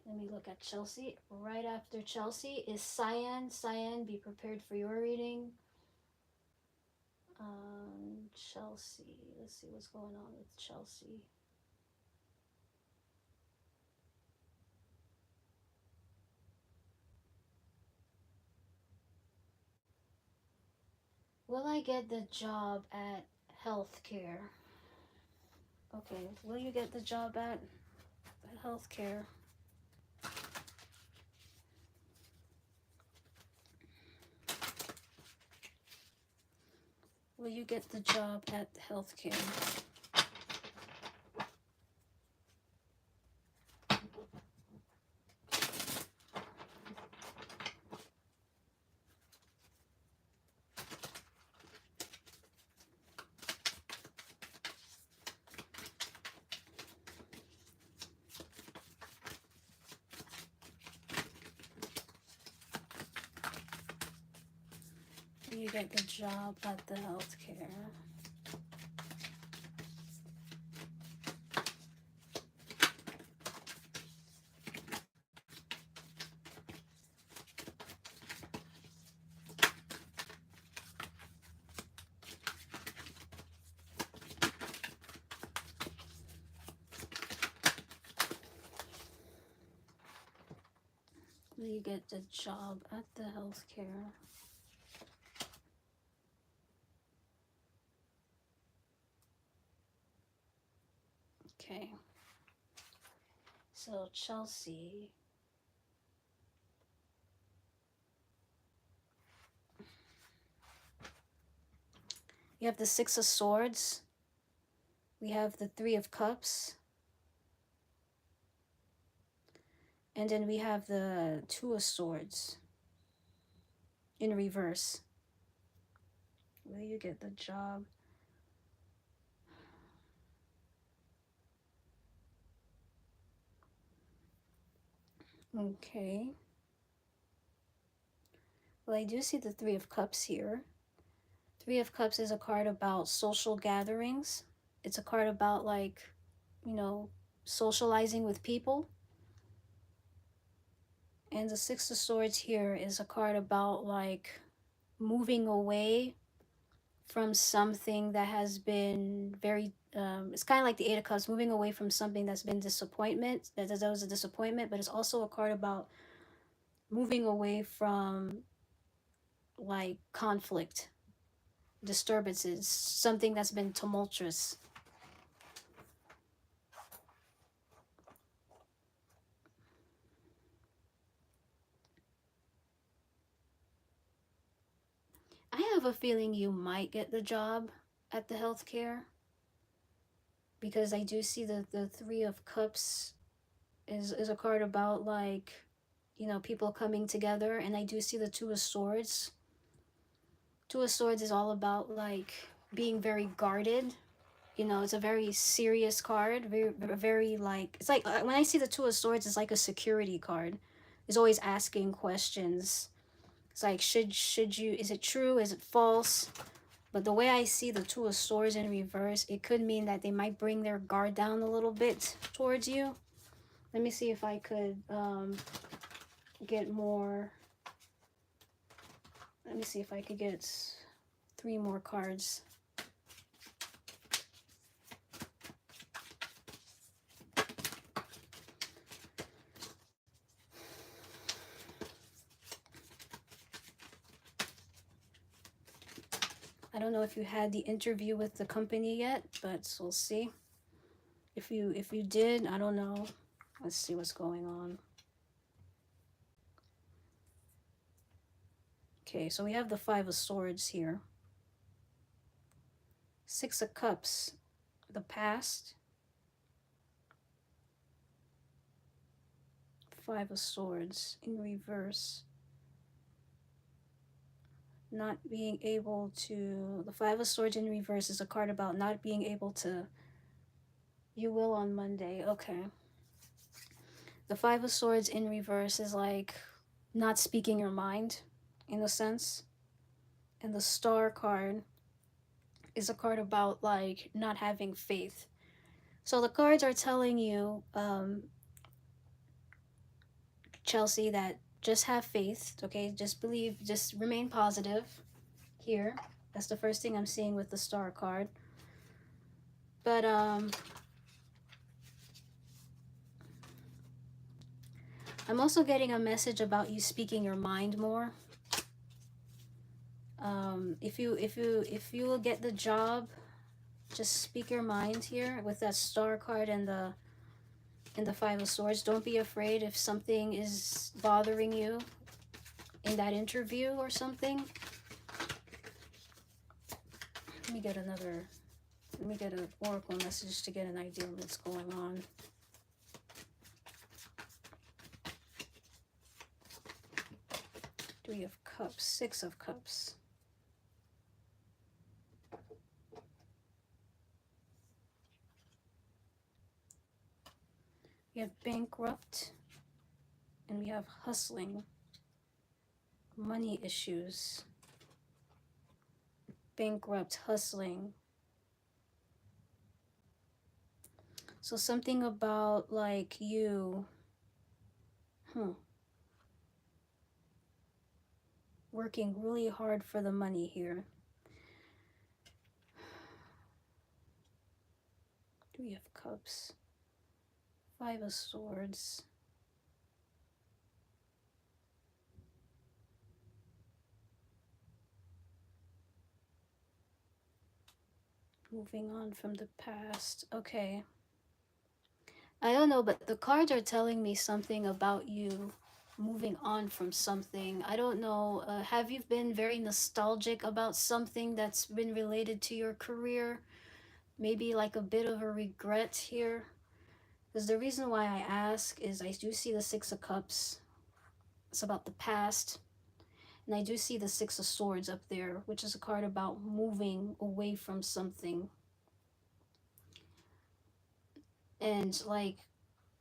Let me look at Chelsea. Right after Chelsea is Cyan. Cyan, be prepared for your reading. Chelsea. Let's see what's going on with Chelsea. Will I get the job at healthcare? Okay, will you get the job at healthcare? Will you get the job at healthcare? Will you get the job at the healthcare? Will you get the job at the healthcare? Okay. So Chelsea. You have the Six of Swords. We have the Three of Cups. And then we have the Two of Swords in reverse. Will you get the job? Okay. Well, I do see the Three of Cups here. Three of Cups is a card about social gatherings. It's a card about like, you know, socializing with people. And the Six of Swords here is a card about like moving away from something that has been very it's kind of like the Eight of Cups, moving away from something that's been disappointment, that was a disappointment, but it's also a card about moving away from like conflict, disturbances, something that's been tumultuous. I have a feeling you might get the job at the healthcare, because I do see the Three of Cups is a card about like, you know, people coming together, and I do see the Two of Swords. Two of Swords is all about like being very guarded. You know, it's a very serious card, very like, it's like when I see the Two of Swords, it's like a security card. It's always asking questions. It's like, should you, is it true, is it false? But the way I see the Two of Swords in reverse, it could mean that they might bring their guard down a little bit towards you. Let me see if I could get more. Let me see if I could get 3 more cards. I don't know if you had the interview with the company yet, but we'll see. If you did, I don't know. Let's see what's going on. Okay, so we have the Five of Swords here. Six of Cups, the past. Five of Swords in reverse. Not being able to, the Five of Swords in reverse is a card about not being able to, you will on Monday. Okay. The Five of Swords in reverse is like not speaking your mind, in a sense. And the Star card is a card about like not having faith. So the cards are telling you, Chelsea, that just have faith, okay? Just believe, just remain positive here. That's the first thing I'm seeing with the Star card. But I'm also getting a message about you speaking your mind more. If you will get the job, just speak your mind here with that Star card and the Five of Swords. Don't be afraid if something is bothering you in that interview or something. Let me get an oracle message to get an idea of what's going on. Three of Cups, Six of Cups. We have bankrupt, and we have hustling, money issues, bankrupt, hustling. So something about like you, working really hard for the money here. Three of Cups, Five of Swords. Moving on from the past. Okay. I don't know, but the cards are telling me something about you moving on from something. I don't know. Have you been very nostalgic about something that's been related to your career? Maybe like a bit of a regret here? Because the reason why I ask is I do see the Six of Cups. It's about the past. And I do see the Six of Swords up there, which is a card about moving away from something. And like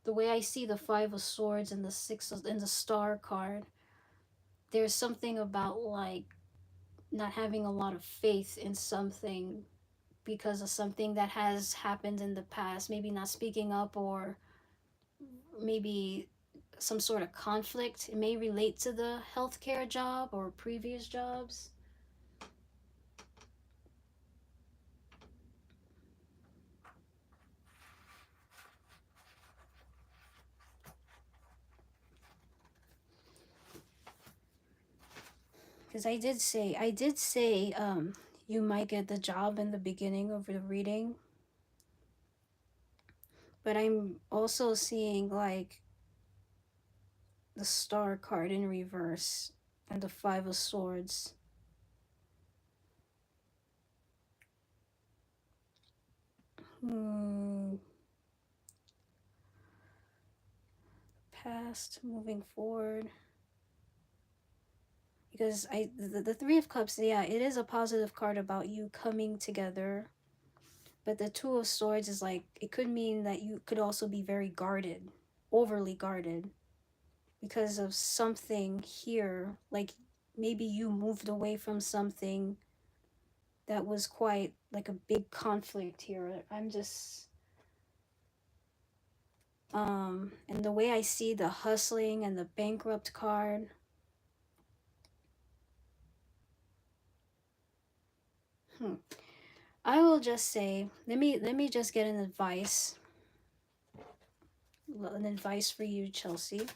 the way I see the Five of Swords and the Six of, and the Star card, there's something about like not having a lot of faith in something because of something that has happened in the past, maybe not speaking up, or maybe some sort of conflict. It may relate to the healthcare job or previous jobs. Because I did say, you might get the job in the beginning of the reading, but I'm also seeing like the star card in reverse and the five of swords. Hmm. Past, moving forward. Because the three of cups, yeah, it is a positive card about you coming together, but the two of swords is like, it could mean that you could also be very guarded, overly guarded, because of something here, like maybe you moved away from something that was quite like a big conflict here. I'm just and the way I see the hustling and the bankrupt card. Hmm. I will just say, let me just get an advice for you, Chelsea.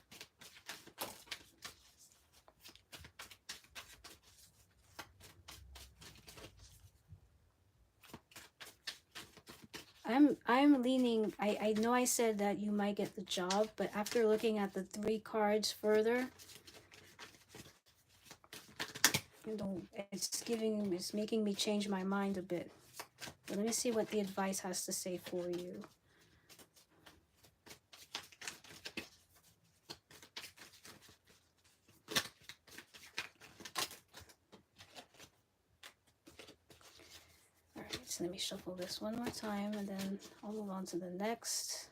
I'm leaning, I know I said that you might get the job, but after looking at the three cards further, you know, it's making me change my mind a bit. But let me see what the advice has to say for you. Alright, so let me shuffle this one more time and then I'll move on to the next.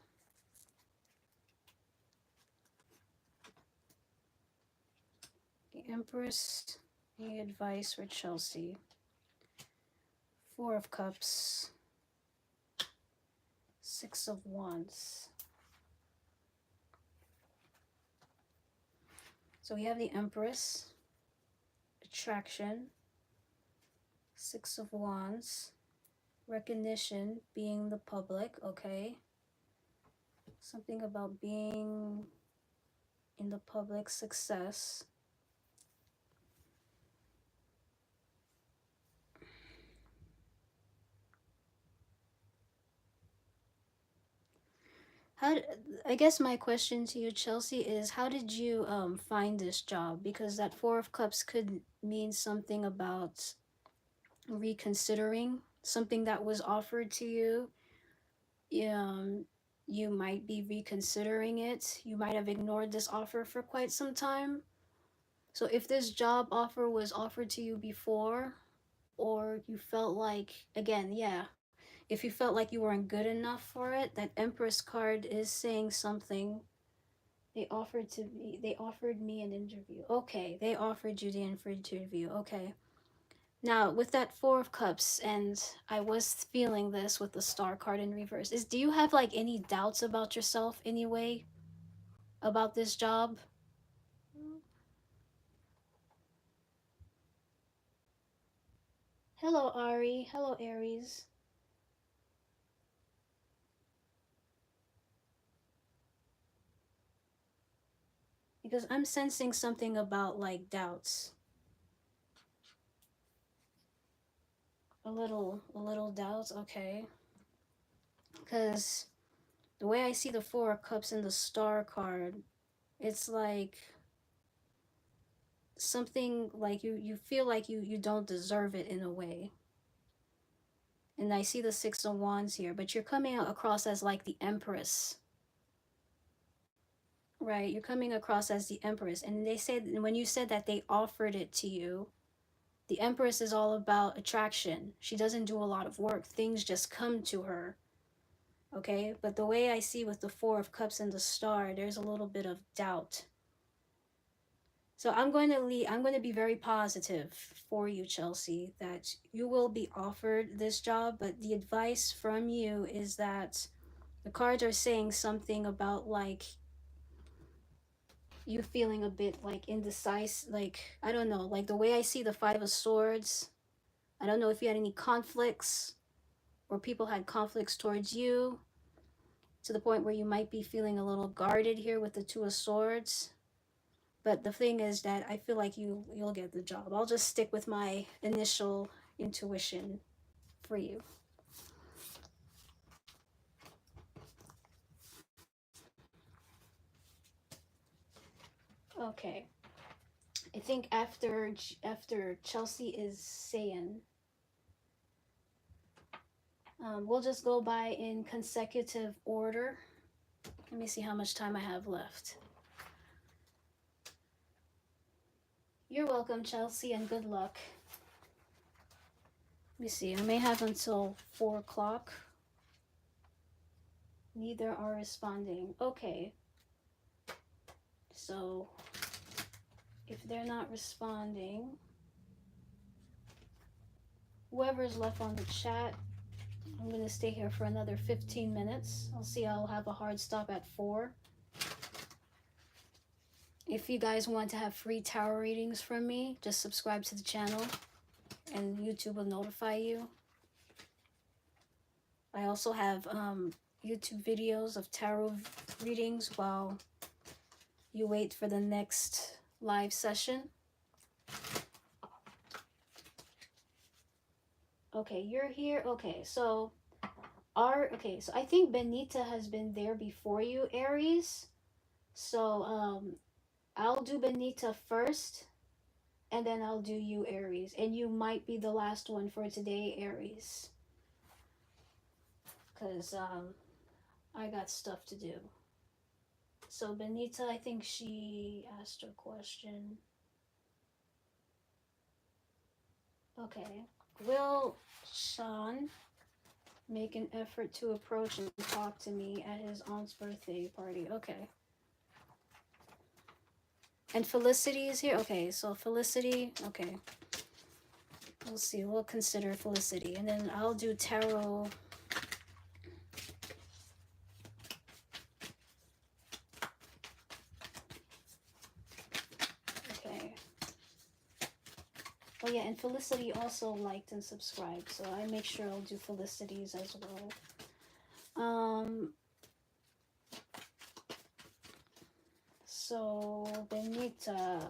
The Empress, the advice for Chelsea. Four of Cups, Six of Wands. So we have the Empress, attraction, Six of Wands, recognition, being the public, okay? Something about being in the public, success. How I guess my question to you, Chelsea, is how did you find this job? Because that Four of Cups could mean something about reconsidering something that was offered to you. You might be reconsidering it. You might have ignored this offer for quite some time. So if this job offer was offered to you before, or you felt like, again, yeah, if you felt like you weren't good enough for it, that Empress card is saying something. They offered me an interview. Okay, they offered you the interview. Okay. Now, with that Four of Cups, and I was feeling this with the Star card in reverse, is do you have like any doubts about yourself anyway about this job? Hello, Ari. Hello, Aries. Because I'm sensing something about like doubts. A little doubts, okay. Because the way I see the Four of Cups in the Star card, it's like something like you feel like you don't deserve it in a way. And I see the Six of Wands here, but you're coming across as like the Empress, right? You're coming across as the Empress, and they said when you said that they offered it to you, the Empress is all about attraction. She doesn't do a lot of work, things just come to her. Okay, but the way I see with the Four of Cups and the Star, there's a little bit of doubt. So I'm going to be very positive for you, Chelsea, that you will be offered this job, but the advice from you is that the cards are saying something about like you feeling a bit like indecisive, like I don't know, like the way I see the Five of Swords. I don't know if you had any conflicts or people had conflicts towards you to the point where you might be feeling a little guarded here with the Two of Swords. But the thing is that I feel like you'll get the job. I'll just stick with my initial intuition for you. Okay. I think after Chelsea is Saiyan. We'll just go by in consecutive order. Let me see how much time I have left. You're welcome, Chelsea, and good luck. Let me see. I may have until 4 o'clock. Neither are responding. Okay. So, if they're not responding, whoever's left on the chat, I'm going to stay here for another 15 minutes. I'll see. I'll have a hard stop at 4. If you guys want to have free tarot readings from me, just subscribe to the channel and YouTube will notify you. I also have YouTube videos of tarot readings while you wait for the next live session. Okay, you're here. Okay, so I think Benita has been there before you, Aries. So I'll do Benita first, and then I'll do you, Aries. And you might be the last one for today, Aries. Because I got stuff to do. So Benita, I think she asked her question. Okay. Will Sean make an effort to approach and talk to me at his aunt's birthday party? Okay. And Felicity is here? Okay, so Felicity, okay. We'll see. We'll consider Felicity. And then I'll do tarot. Okay. Oh yeah, and Felicity also liked and subscribed, so I make sure I'll do Felicity's as well. So Benita,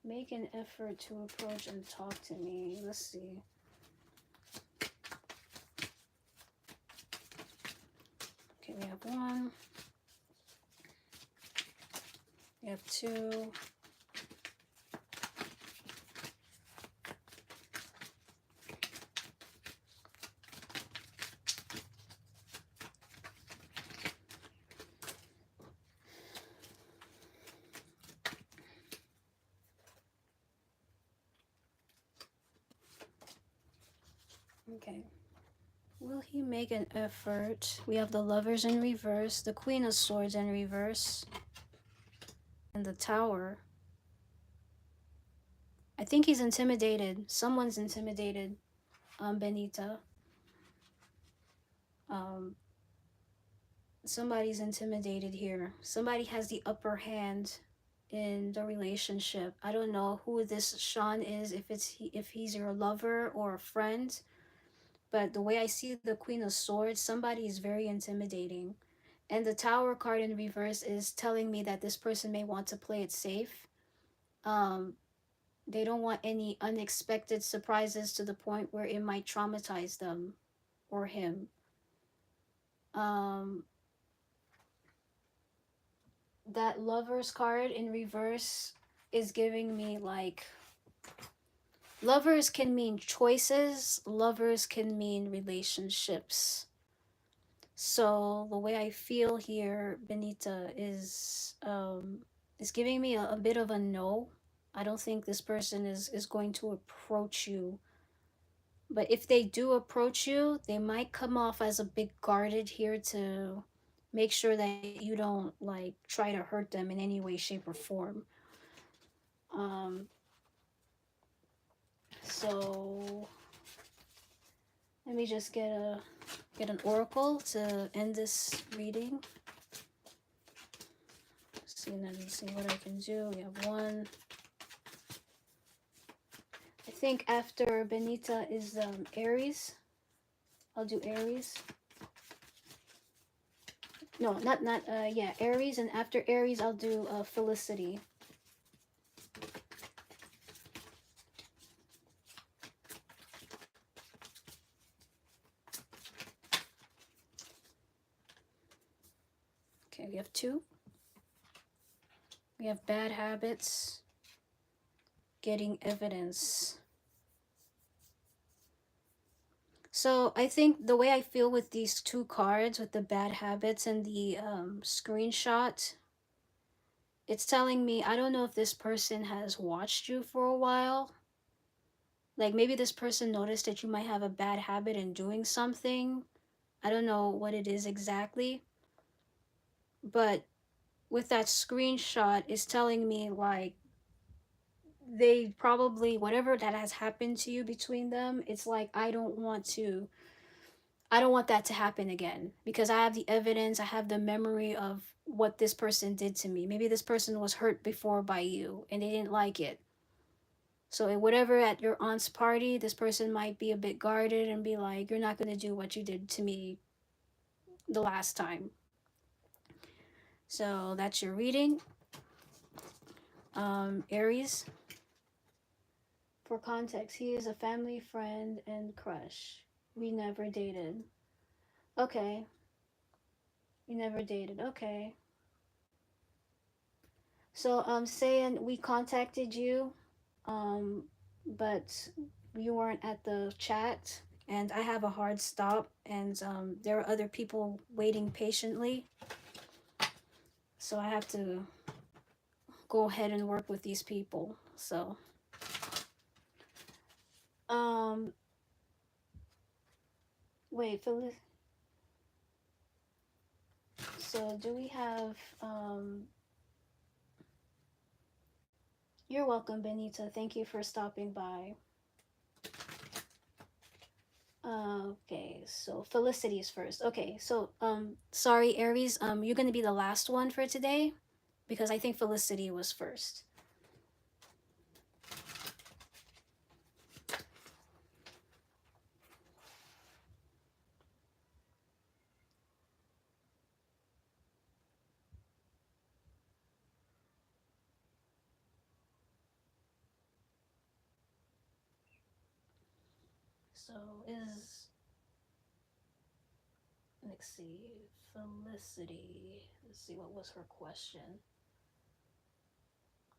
make an effort to approach and talk to me. Let's see. Okay, we have 1. We have 2. Okay. Will he make an effort? We have the Lovers in reverse, the Queen of Swords in reverse, and the Tower. I think he's intimidated. Someone's intimidated Benita. Somebody's intimidated here. Somebody has the upper hand in the relationship. I don't know who this Sean is, if he's your lover or a friend. But the way I see the Queen of Swords, somebody is very intimidating. And the Tower card in reverse is telling me that this person may want to play it safe. They don't want any unexpected surprises to the point where it might traumatize them or him. That Lovers card in reverse is giving me like... Lovers can mean choices. Lovers can mean relationships. So the way I feel here, Benita, is giving me a bit of a no. I don't think this person is going to approach you. But if they do approach you, they might come off as a bit guarded here to make sure that you don't like try to hurt them in any way, shape, or form. So let me just get an oracle to end this reading. Let me see what I can do. We have 1. I think after Benita is Aries. I'll do Aries. No, not yeah, Aries, and after Aries I'll do Felicity. Okay, we have two. We have bad habits, getting evidence. So I think the way I feel with these two cards, with the bad habits and the screenshot, it's telling me I don't know if this person has watched you for a while. Like maybe this person noticed that you might have a bad habit in doing something. I don't know what it is exactly. But with that screenshot, it's telling me like they probably, whatever that has happened to you between them, it's like I don't want that to happen again because I have the evidence, I have the memory of what this person did to me. Maybe this person was hurt before by you and they didn't like it. So whatever at your aunt's party, this person might be a bit guarded and be like, "You're not going to do what you did to me the last time." So that's your reading. Aries. For context, he is a family friend and crush. We never dated. Okay. We never dated. Okay. So saying we contacted you, um, but you weren't at the chat, and I have a hard stop, and there are other people waiting patiently, so I have to go ahead and work with these people. So um, wait, Phyllis. So do we have You're welcome, Benita. Thank you for stopping by. Okay, so Felicity is first. Okay, so sorry, Aries, you're gonna be the last one for today because I think Felicity was first. So is let's see, Felicity. Let's see what was her question.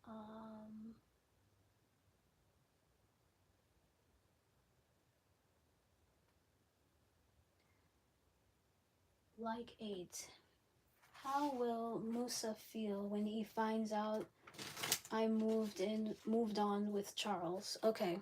Um, like 8. How will Musa feel when he finds out I moved on with Charles? Okay.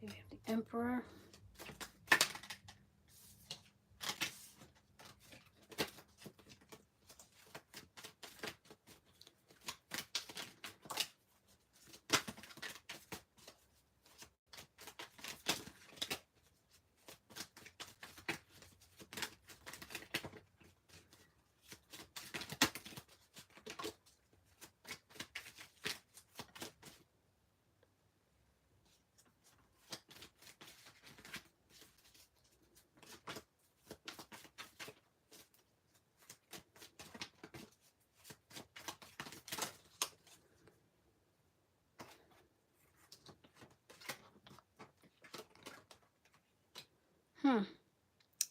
Okay, we have the Emperor.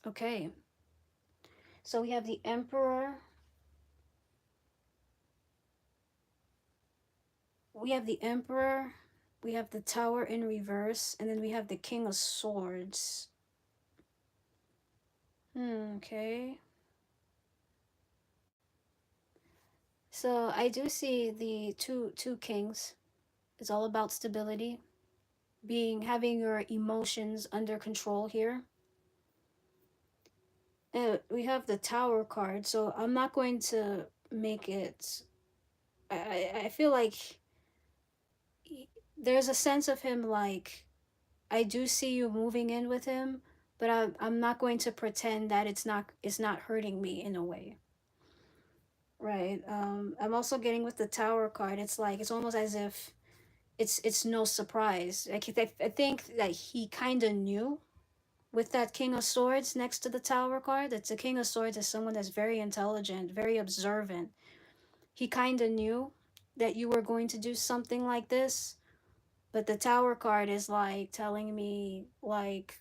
Okay. So we have the Emperor. We have the Emperor. We have the Tower in reverse. And then we have the King of Swords. Okay. So I do see the two kings. It's all about stability. Having your emotions under control here. And we have the Tower card. So I'm not going to make it. I feel like there's a sense of him like I do see you moving in with him, but I'm not going to pretend that it's not hurting me in a way. Right. I'm also getting with the Tower card. It's like it's almost as if it's no surprise. Like I think that he kind of knew with that King of Swords next to the Tower card. That the King of Swords is someone that's very intelligent, very observant. He kind of knew that you were going to do something like this, but the Tower card is like telling me like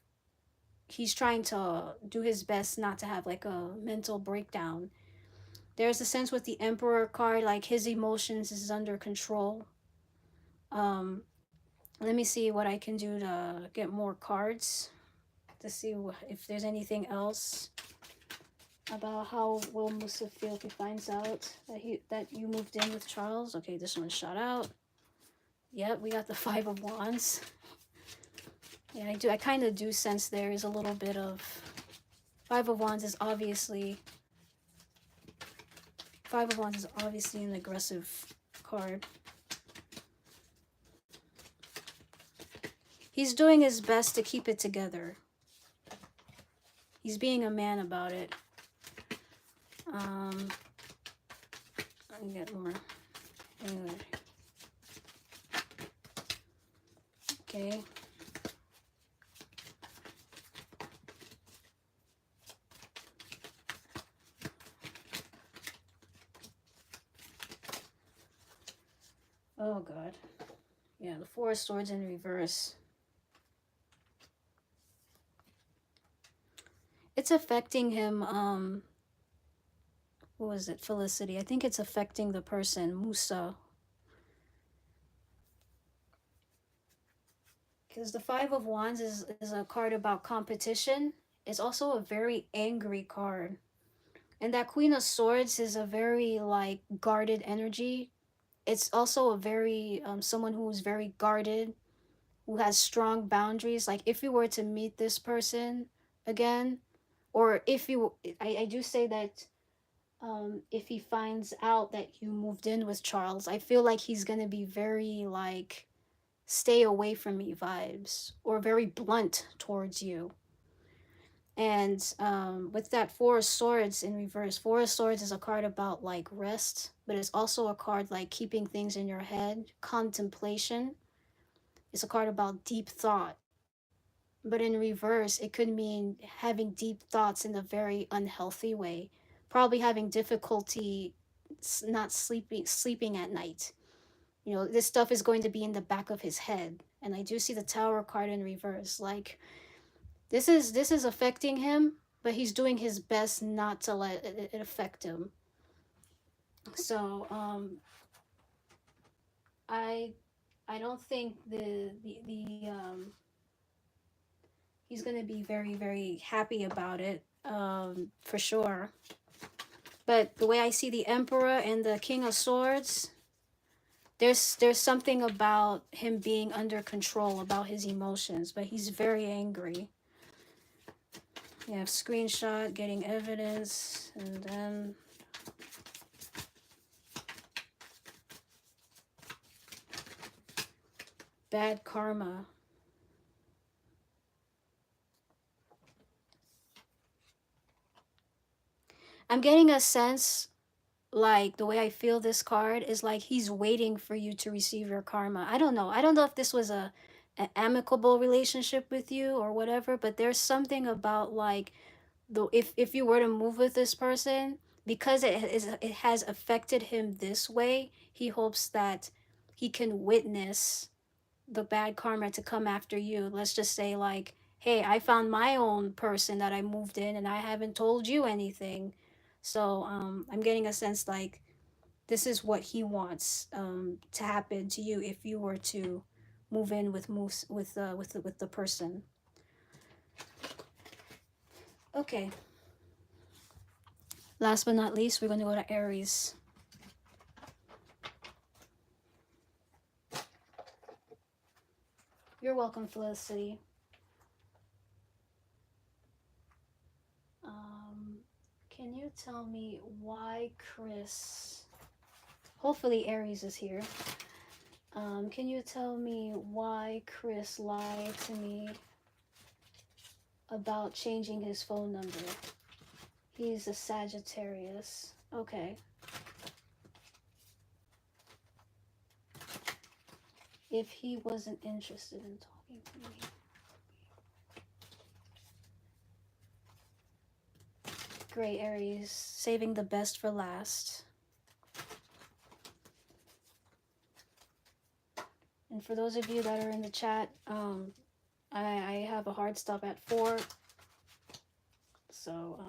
he's trying to do his best not to have like a mental breakdown. There's a sense with the Emperor card, like his emotions is under control. Um, Let me see what I can do to get more cards to see if there's anything else about how will Musa feel if he finds out that you moved in with Charles. Okay, this one shot out. Yep, we got the Five of Wands. Yeah, I kind of do sense there is a little bit of Five of Wands is obviously Five of Wands is obviously an aggressive card. He's doing his best to keep it together. He's being a man about it. I can get more. Anyway. Okay. Oh God. Yeah, the Four of Swords in reverse. It's affecting him, what was it, Felicity? I think it's affecting the person, Musa. Because the Five of Wands is a card about competition. It's also a very angry card. And that Queen of Swords is a very, like, guarded energy. It's also a very, someone who's very guarded, who has strong boundaries. Like, if you were to meet this person again, or if you, I do say that if he finds out that you moved in with Charles, I feel like he's gonna be very like stay away from me vibes or very blunt towards you. And with that Four of Swords in reverse, Four of Swords is a card about like rest, but it's also a card like keeping things in your head, contemplation. It's a card about deep thought. But in reverse, it could mean having deep thoughts in a very unhealthy way, probably having difficulty not sleeping at night. You know, this stuff is going to be in the back of his head. And I do see the Tower card in reverse. Like this is affecting him, but he's doing his best not to let it affect him. So I I don't think the he's gonna be very very happy about it, for sure. But the way I see the Emperor and the King of Swords, there's something about him being under control about his emotions, but he's very angry. You have screenshot, getting evidence, and then bad karma. I'm getting a sense, like the way I feel this card is like he's waiting for you to receive your karma. I don't know. I don't know if this was a an amicable relationship with you or whatever, but there's something about like the if you were to move with this person, because it has affected him this way, he hopes that he can witness the bad karma to come after you. Let's just say like, hey, I found my own person that I moved in and I haven't told you anything. So I'm getting a sense like this is what he wants to happen to you if you were to move in with Moose with the person. Okay. Last but not least, we're going to go to Aries. You're welcome, Felicity. Can you tell me why Chris... Hopefully Aries is here. Can you tell me why Chris lied to me about changing his phone number. He's a Sagittarius. Okay. If he wasn't interested in talking to me. Great, Aries. Saving the best for last. And for those of you that are in the chat, I have a hard stop at 4. So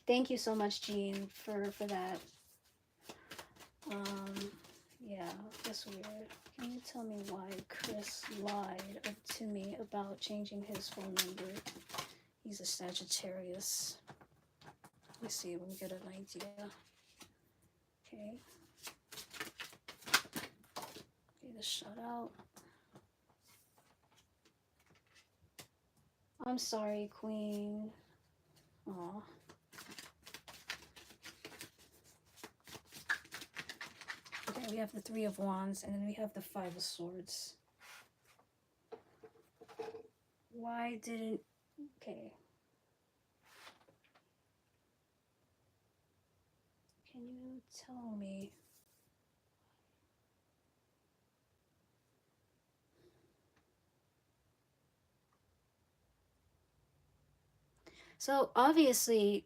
thank you so much, Jean, for that. Yeah, that's weird. Can you tell me why Chris lied to me about changing his phone number? He's a Sagittarius. Let me see if we can get an idea. Okay. Okay, the shutout. I'm sorry, Queen. Aw. Okay, we have the 3 of Wands, and then we have the 5 of Swords. Why didn't... Okay. Can you tell me... So, obviously,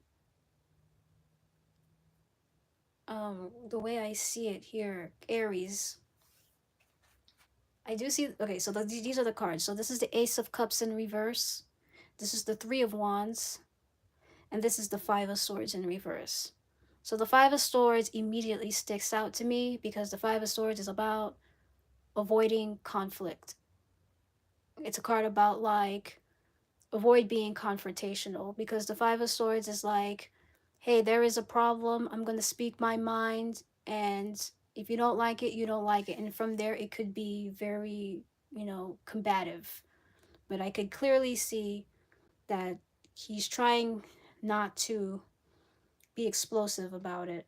the way I see it here, Aries, I do see... Okay, so these are the cards. So this is the Ace of Cups in reverse. This is the 3 of Wands. And this is the 5 of Swords in reverse. So the 5 of Swords immediately sticks out to me because the 5 of Swords is about avoiding conflict. It's a card about, like, avoid being confrontational, because the 5 of Swords is like, hey, there is a problem, I'm going to speak my mind, and if you don't like it, you don't like it. And from there, it could be very, you know, combative. But I could clearly see that he's trying not to be explosive about it.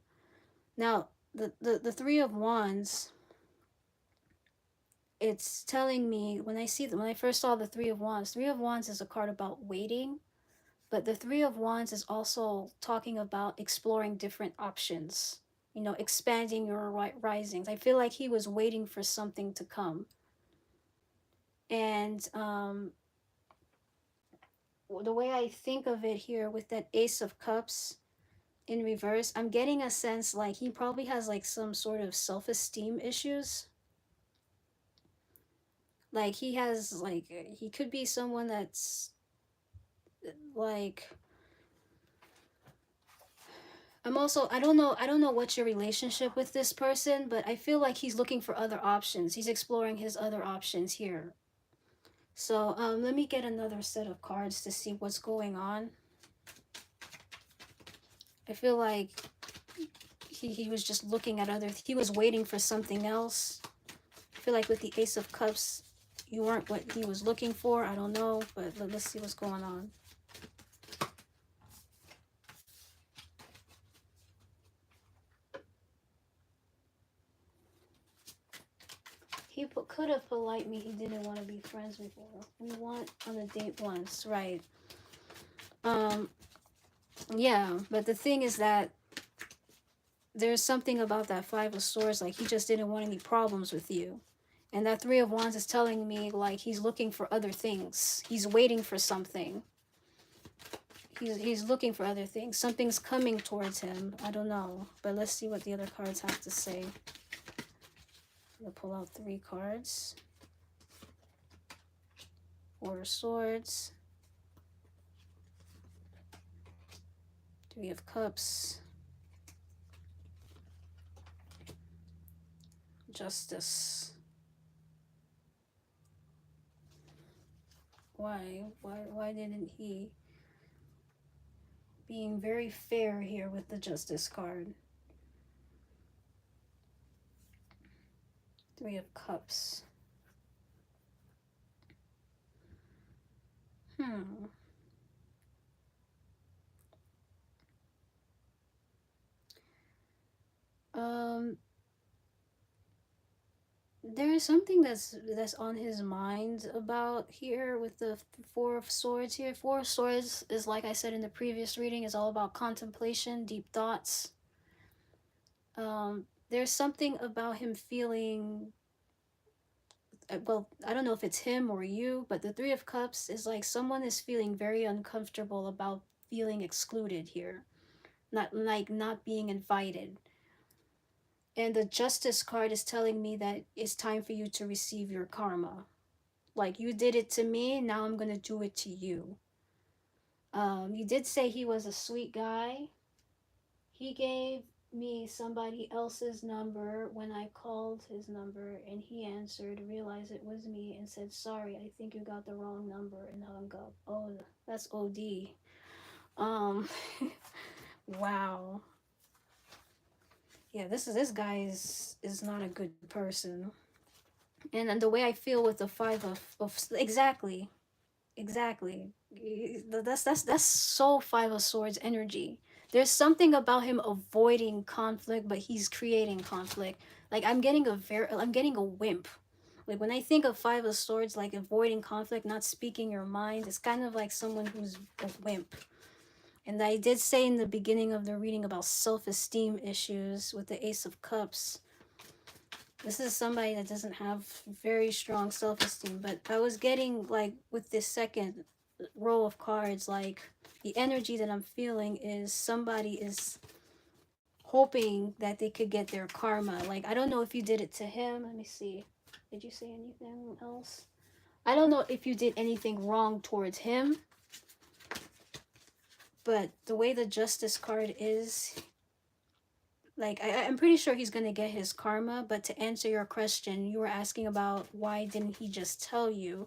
Now, the 3 of Wands, it's telling me, when I first saw the 3 of Wands, 3 of Wands is a card about waiting, but the 3 of Wands is also talking about exploring different options, you know, expanding your risings. I feel like he was waiting for something to come. And the way I think of it here with that Ace of Cups in reverse, I'm getting a sense like he probably has like some sort of self-esteem issues. Like he has, like, he could be someone that's like, I don't know what's your relationship with this person, but I feel like he's looking for other options. He's exploring his other options here. So let me get another set of cards to see what's going on. I feel like he was just looking at he was waiting for something else. I feel like with the Ace of Cups, you weren't what he was looking for. I don't know, but let's see what's going on. He could have polite me. He didn't want to be friends before. We went on a date once, right? Yeah, but the thing is that there's something about that 5 of Swords, like he just didn't want any problems with you. And that 3 of Wands is telling me like he's looking for other things. He's waiting for something. He's looking for other things. Something's coming towards him. I don't know. But let's see what the other cards have to say. I'm going to pull out 3 cards. 4 of Swords. 3 of Cups. Justice. Why didn't he? Being very fair here with the Justice card. 3 of Cups. there is something that's on his mind about here with the Four of Swords here. Four of Swords is, like I said in the previous reading, is all about contemplation, deep thoughts. There's something about him feeling, well, I don't know if it's him or you, but the Three of Cups is like someone is feeling very uncomfortable about feeling excluded here, not like not being invited. And the Justice card is telling me that it's time for you to receive your karma. Like, you did it to me, now I'm gonna do it to you. You did say he was a sweet guy. He gave me somebody else's number when I called his number, and he answered, realized it was me, and said, "Sorry, I think you got the wrong number," and hung up. Oh, that's OD. Um, wow. Yeah, this guy is not a good person. And the way I feel with the five of exactly, exactly. That's so Five of Swords energy. There's something about him avoiding conflict, but he's creating conflict. Like, I'm getting a wimp. Like, when I think of Five of Swords, like avoiding conflict, not speaking your mind, it's kind of like someone who's a wimp. And I did say in the beginning of the reading about self-esteem issues with the Ace of Cups. This is somebody that doesn't have very strong self-esteem, but I was getting, like, with this second row of cards, like, the energy that I'm feeling is somebody is hoping that they could get their karma. Like, I don't know if you did it to him. Let me see. Did you say anything else? I don't know if you did anything wrong towards him, but the way the Justice card is, like, I'm pretty sure he's gonna get his karma. But to answer your question, you were asking about why didn't he just tell you.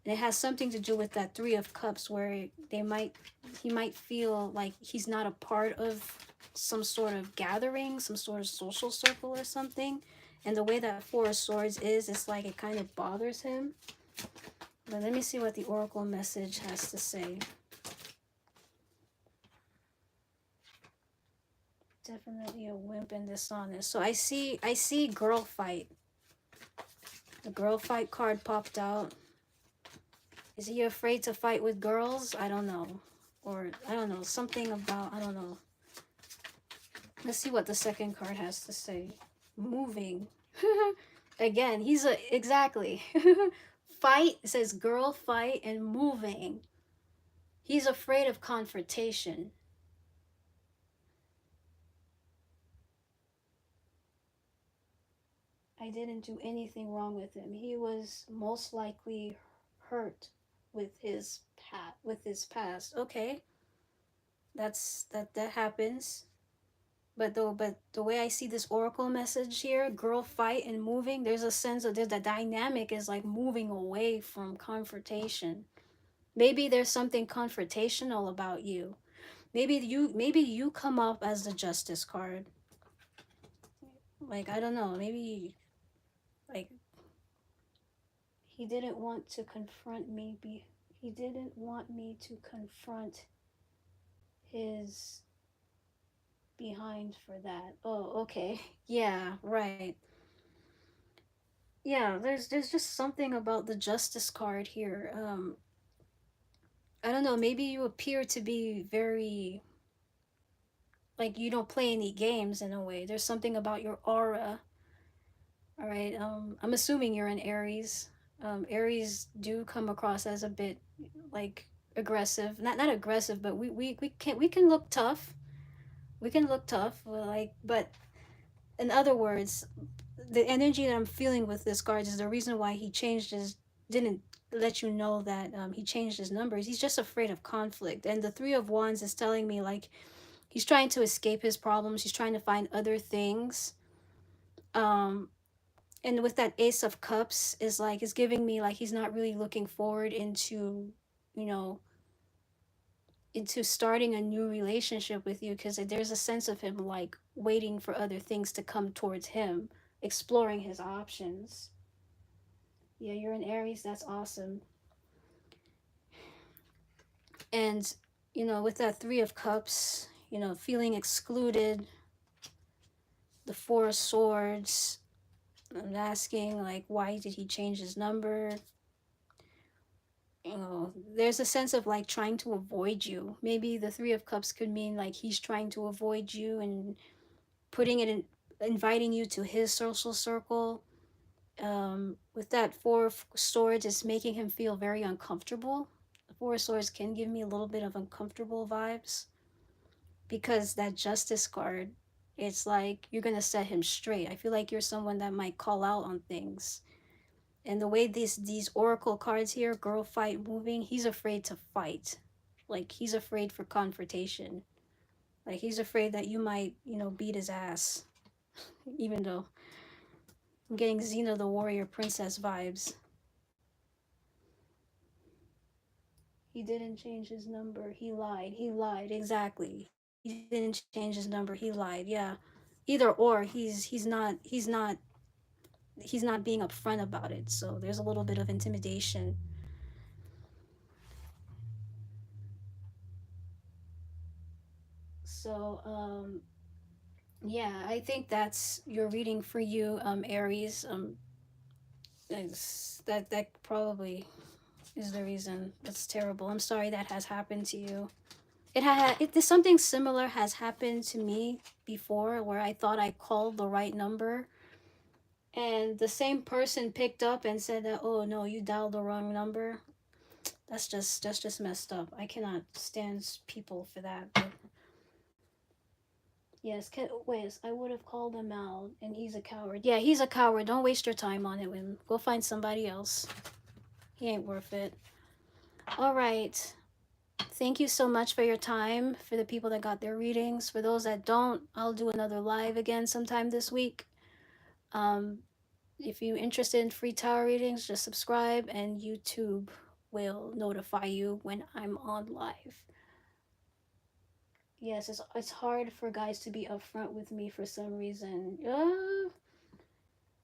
And it has something to do with that Three of Cups, where he might feel like he's not a part of some sort of gathering, some sort of social circle or something. And the way that Four of Swords is, it's like it kind of bothers him. But let me see what the Oracle message has to say. Definitely a wimp and dishonest. So I see girl fight. The girl fight card popped out. Is he afraid to fight with girls? I don't know. Or I don't know. Something about, I don't know. Let's see what the second card has to say. Moving. Again, he's a exactly. Fight, it says girl fight and moving. He's afraid of confrontation. I didn't do anything wrong with him. He was most likely hurt with his past. Okay. That happens. But the way I see this oracle message here, girl fight and moving, there's a sense of the dynamic is like moving away from confrontation. Maybe there's something confrontational about you. Maybe you come up as the justice card. Like, I don't know, maybe, like, he didn't want to confront me he didn't want me to confront his behind for that. Oh, okay. Yeah, right. Yeah, there's just something about the justice card here. I don't know, maybe you appear to be very, like, you don't play any games in a way. There's something about your aura. All right. I'm assuming you're an Aries. Aries do come across as a bit, like, aggressive. Not aggressive, but we can look tough. We can look tough, like, but in other words, the energy that I'm feeling with this card is the reason why he changed his didn't let you know that he changed his numbers. He's just afraid of conflict, and the Three of Wands is telling me, like, he's trying to escape his problems. He's trying to find other things. Um, and with that Ace of Cups is like it's giving me like he's not really looking forward into, you know, into starting a new relationship with you, because there's a sense of him like waiting for other things to come towards him, exploring his options. Yeah, you're an Aries. That's awesome. And, with that Three of Cups, feeling excluded, the Four of Swords. I'm asking, like, why did he change his number? There's a sense of like trying to avoid you. Maybe the Three of Cups could mean like he's trying to avoid you and putting it in, inviting you to his social circle. With that Four of Swords, it's making him feel very uncomfortable. The Four of Swords can give me a little bit of uncomfortable vibes because that Justice card, it's like you're gonna set him straight. I feel like you're someone that might call out on things. And the way these oracle cards here, girl fight moving, he's afraid to fight. Like he's afraid for confrontation. Like he's afraid that you might, beat his ass. Even though I'm getting Xena the warrior princess vibes. He didn't change his number. He lied. He lied. Exactly. He didn't change his number. He lied. Yeah. Either or, he's not being upfront about it. So there's a little bit of intimidation. So yeah, I think that's your reading for you, Aries. That probably is the reason. That's terrible. I'm sorry that has happened to you. Something similar has happened to me before, where I thought I called the right number, and the same person picked up and said that, oh no, you dialed the wrong number. That's just messed up. I cannot stand people for that. But yes, wait, I would have called him out, and he's a coward. Yeah, he's a coward. Don't waste your time on it. With Go find somebody else. He ain't worth it. All right. Thank you so much for your time. For the people that got their readings, for those that don't, I'll do another live again sometime this week. Um, if you're interested in free tarot readings, just subscribe, and YouTube will notify you when I'm on live. Yes, it's hard for guys to be upfront with me for some reason.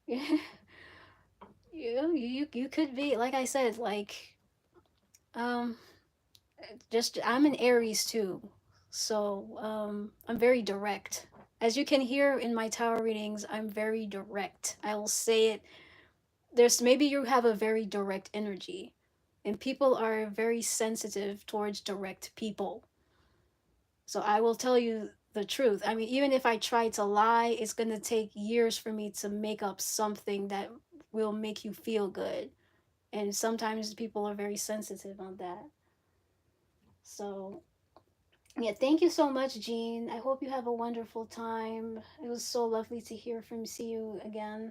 Yeah, you could be, like I said, like um just I'm an Aries too. So I'm very direct. As you can hear in my tarot readings, I'm very direct. I will say it. There's maybe you have a very direct energy, and people are very sensitive towards direct people. So I will tell you the truth. I mean, even if I try to lie, it's going to take years for me to make up something that will make you feel good. And sometimes people are very sensitive on that. So, yeah, thank you so much, Jean. I hope you have a wonderful time. It was so lovely to see you again.